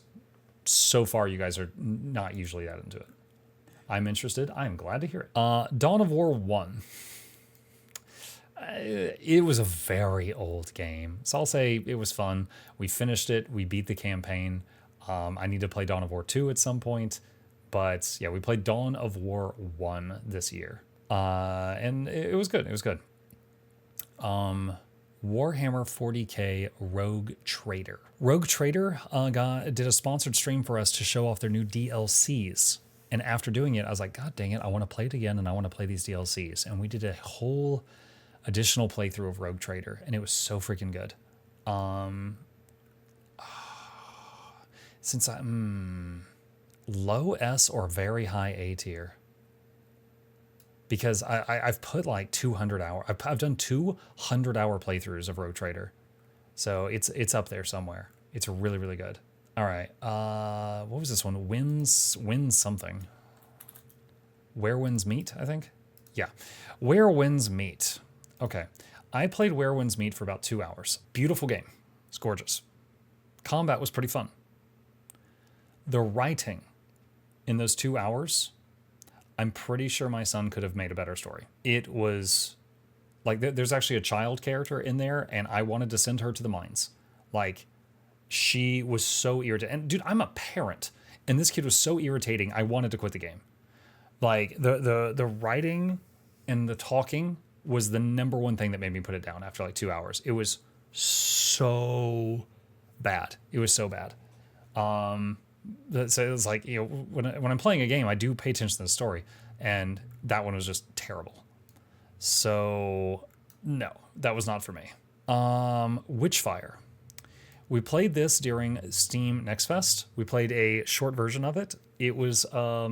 so far, you guys are not usually that into it. I'm interested. I'm glad to hear it. Dawn of War 1. It was a very old game, so I'll say it was fun. We finished it. We beat the campaign. I need to play Dawn of War 2 at some point, but yeah, we played Dawn of War 1 this year, and it was good. It was good. Warhammer 40k Rogue Trader. Rogue Trader did a sponsored stream for us to show off their new DLCs. And after doing it, I was like, God dang it, I want to play it again, and I want to play these DLCs. And we did a whole additional playthrough of Rogue Trader, and it was so freaking good. Since low S or very high A tier, because I've put like 200 hours. I've done 200-hour playthroughs of Rogue Trader, so it's up there somewhere. It's really, really good. All right, what was this one? Wins something. Where Winds Meet, I think. Yeah, Where Winds Meet. Okay, I played Where Winds Meet for about 2 hours. Beautiful game. It's gorgeous. Combat was pretty fun. The writing in those 2 hours, I'm pretty sure my son could have made a better story. It was like there's actually a child character in there, and I wanted to send her to the mines. Like, she was so irritating. And dude, I'm a parent, and this kid was so irritating, I wanted to quit the game. Like, the writing and the talking was the number one thing that made me put it down after like 2 hours. It was so bad. It was so bad. So it was like, you know, when I'm playing a game, I do pay attention to the story, and that one was just terrible. So no, that was not for me. Witchfire. We played this during Steam Next Fest. We played a short version of it. It was a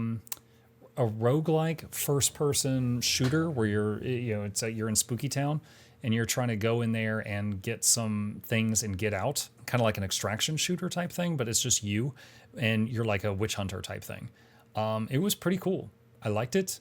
roguelike first-person shooter where you're in Spooky Town and you're trying to go in there and get some things and get out, kind of like an extraction shooter type thing, but it's just you and you're like a witch hunter type thing. It was pretty cool. I liked it.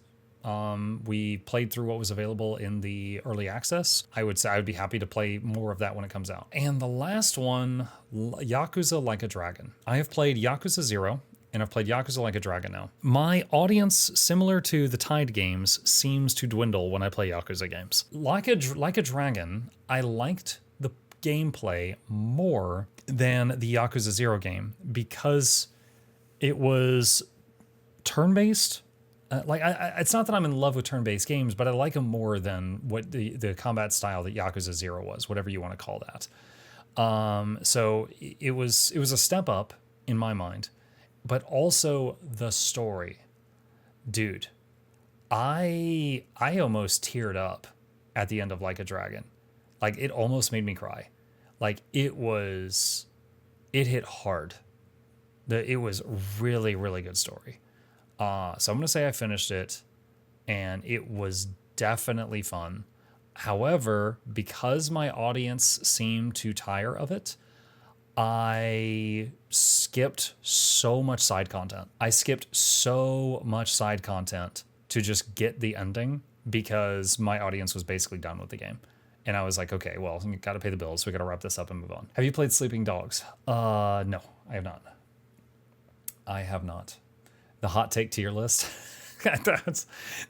We played through what was available in the early access. I would say I would be happy to play more of that when it comes out. And the last one, Yakuza Like a Dragon. I have played Yakuza 0, and I've played Yakuza Like a Dragon now. My audience, similar to the Tide games, seems to dwindle when I play Yakuza games. Like a Dragon, I liked the gameplay more than the Yakuza 0 game because it was turn-based. It's not that I'm in love with turn-based games, but I like them more than what the combat style that Yakuza 0 was, whatever you want to call that. So it was a step up in my mind, but also the story. Dude, I almost teared up at the end of Like a Dragon. Like, it almost made me cry. Like, it hit hard. It was really, really good story. So I'm going to say I finished it, and it was definitely fun. However, because my audience seemed to tire of it, I skipped so much side content. To just get the ending because my audience was basically done with the game. And I was like, okay, well, we got to pay the bills. We got to wrap this up and move on. Have you played Sleeping Dogs? No, I have not. The hot take tier list.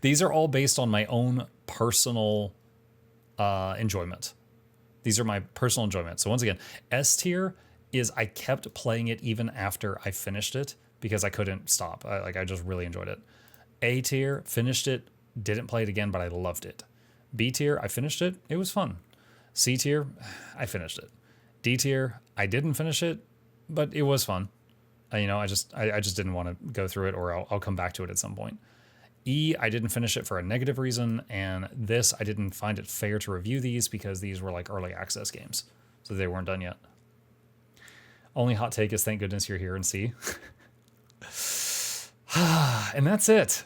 These are all based on my own personal enjoyment. These are my personal enjoyment. So once again, S tier is I kept playing it even after I finished it because I couldn't stop. I just really enjoyed it. A tier, finished it, didn't play it again, but I loved it. B tier, I finished it, it was fun. C tier, I finished it. D tier, I didn't finish it, but it was fun. I just didn't want to go through it, or I'll come back to it at some point. E, I didn't finish it for a negative reason, and this, I didn't find it fair to review these because these were like early access games, so they weren't done yet. Only hot take is thank goodness you're here in C. And that's it.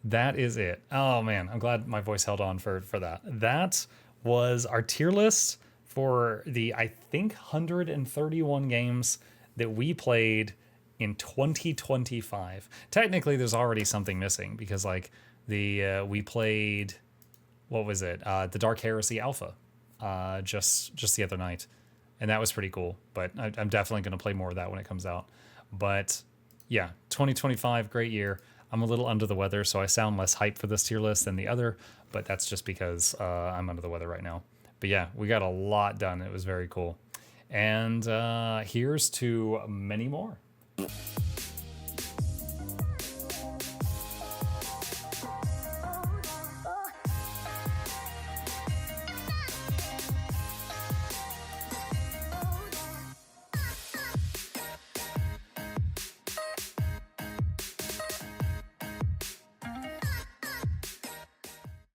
That is it. Oh man, I'm glad my voice held on for that. That was our tier list for the, I think, 131 games that we played in 2025. Technically, there's already something missing because like we played, what was it? The Dark Heresy Alpha just the other night. And that was pretty cool, but I'm definitely going to play more of that when it comes out. But yeah, 2025, great year. I'm a little under the weather, so I sound less hyped for this tier list than the other, but that's just because I'm under the weather right now. But yeah, we got a lot done. It was very cool. And here's to many more.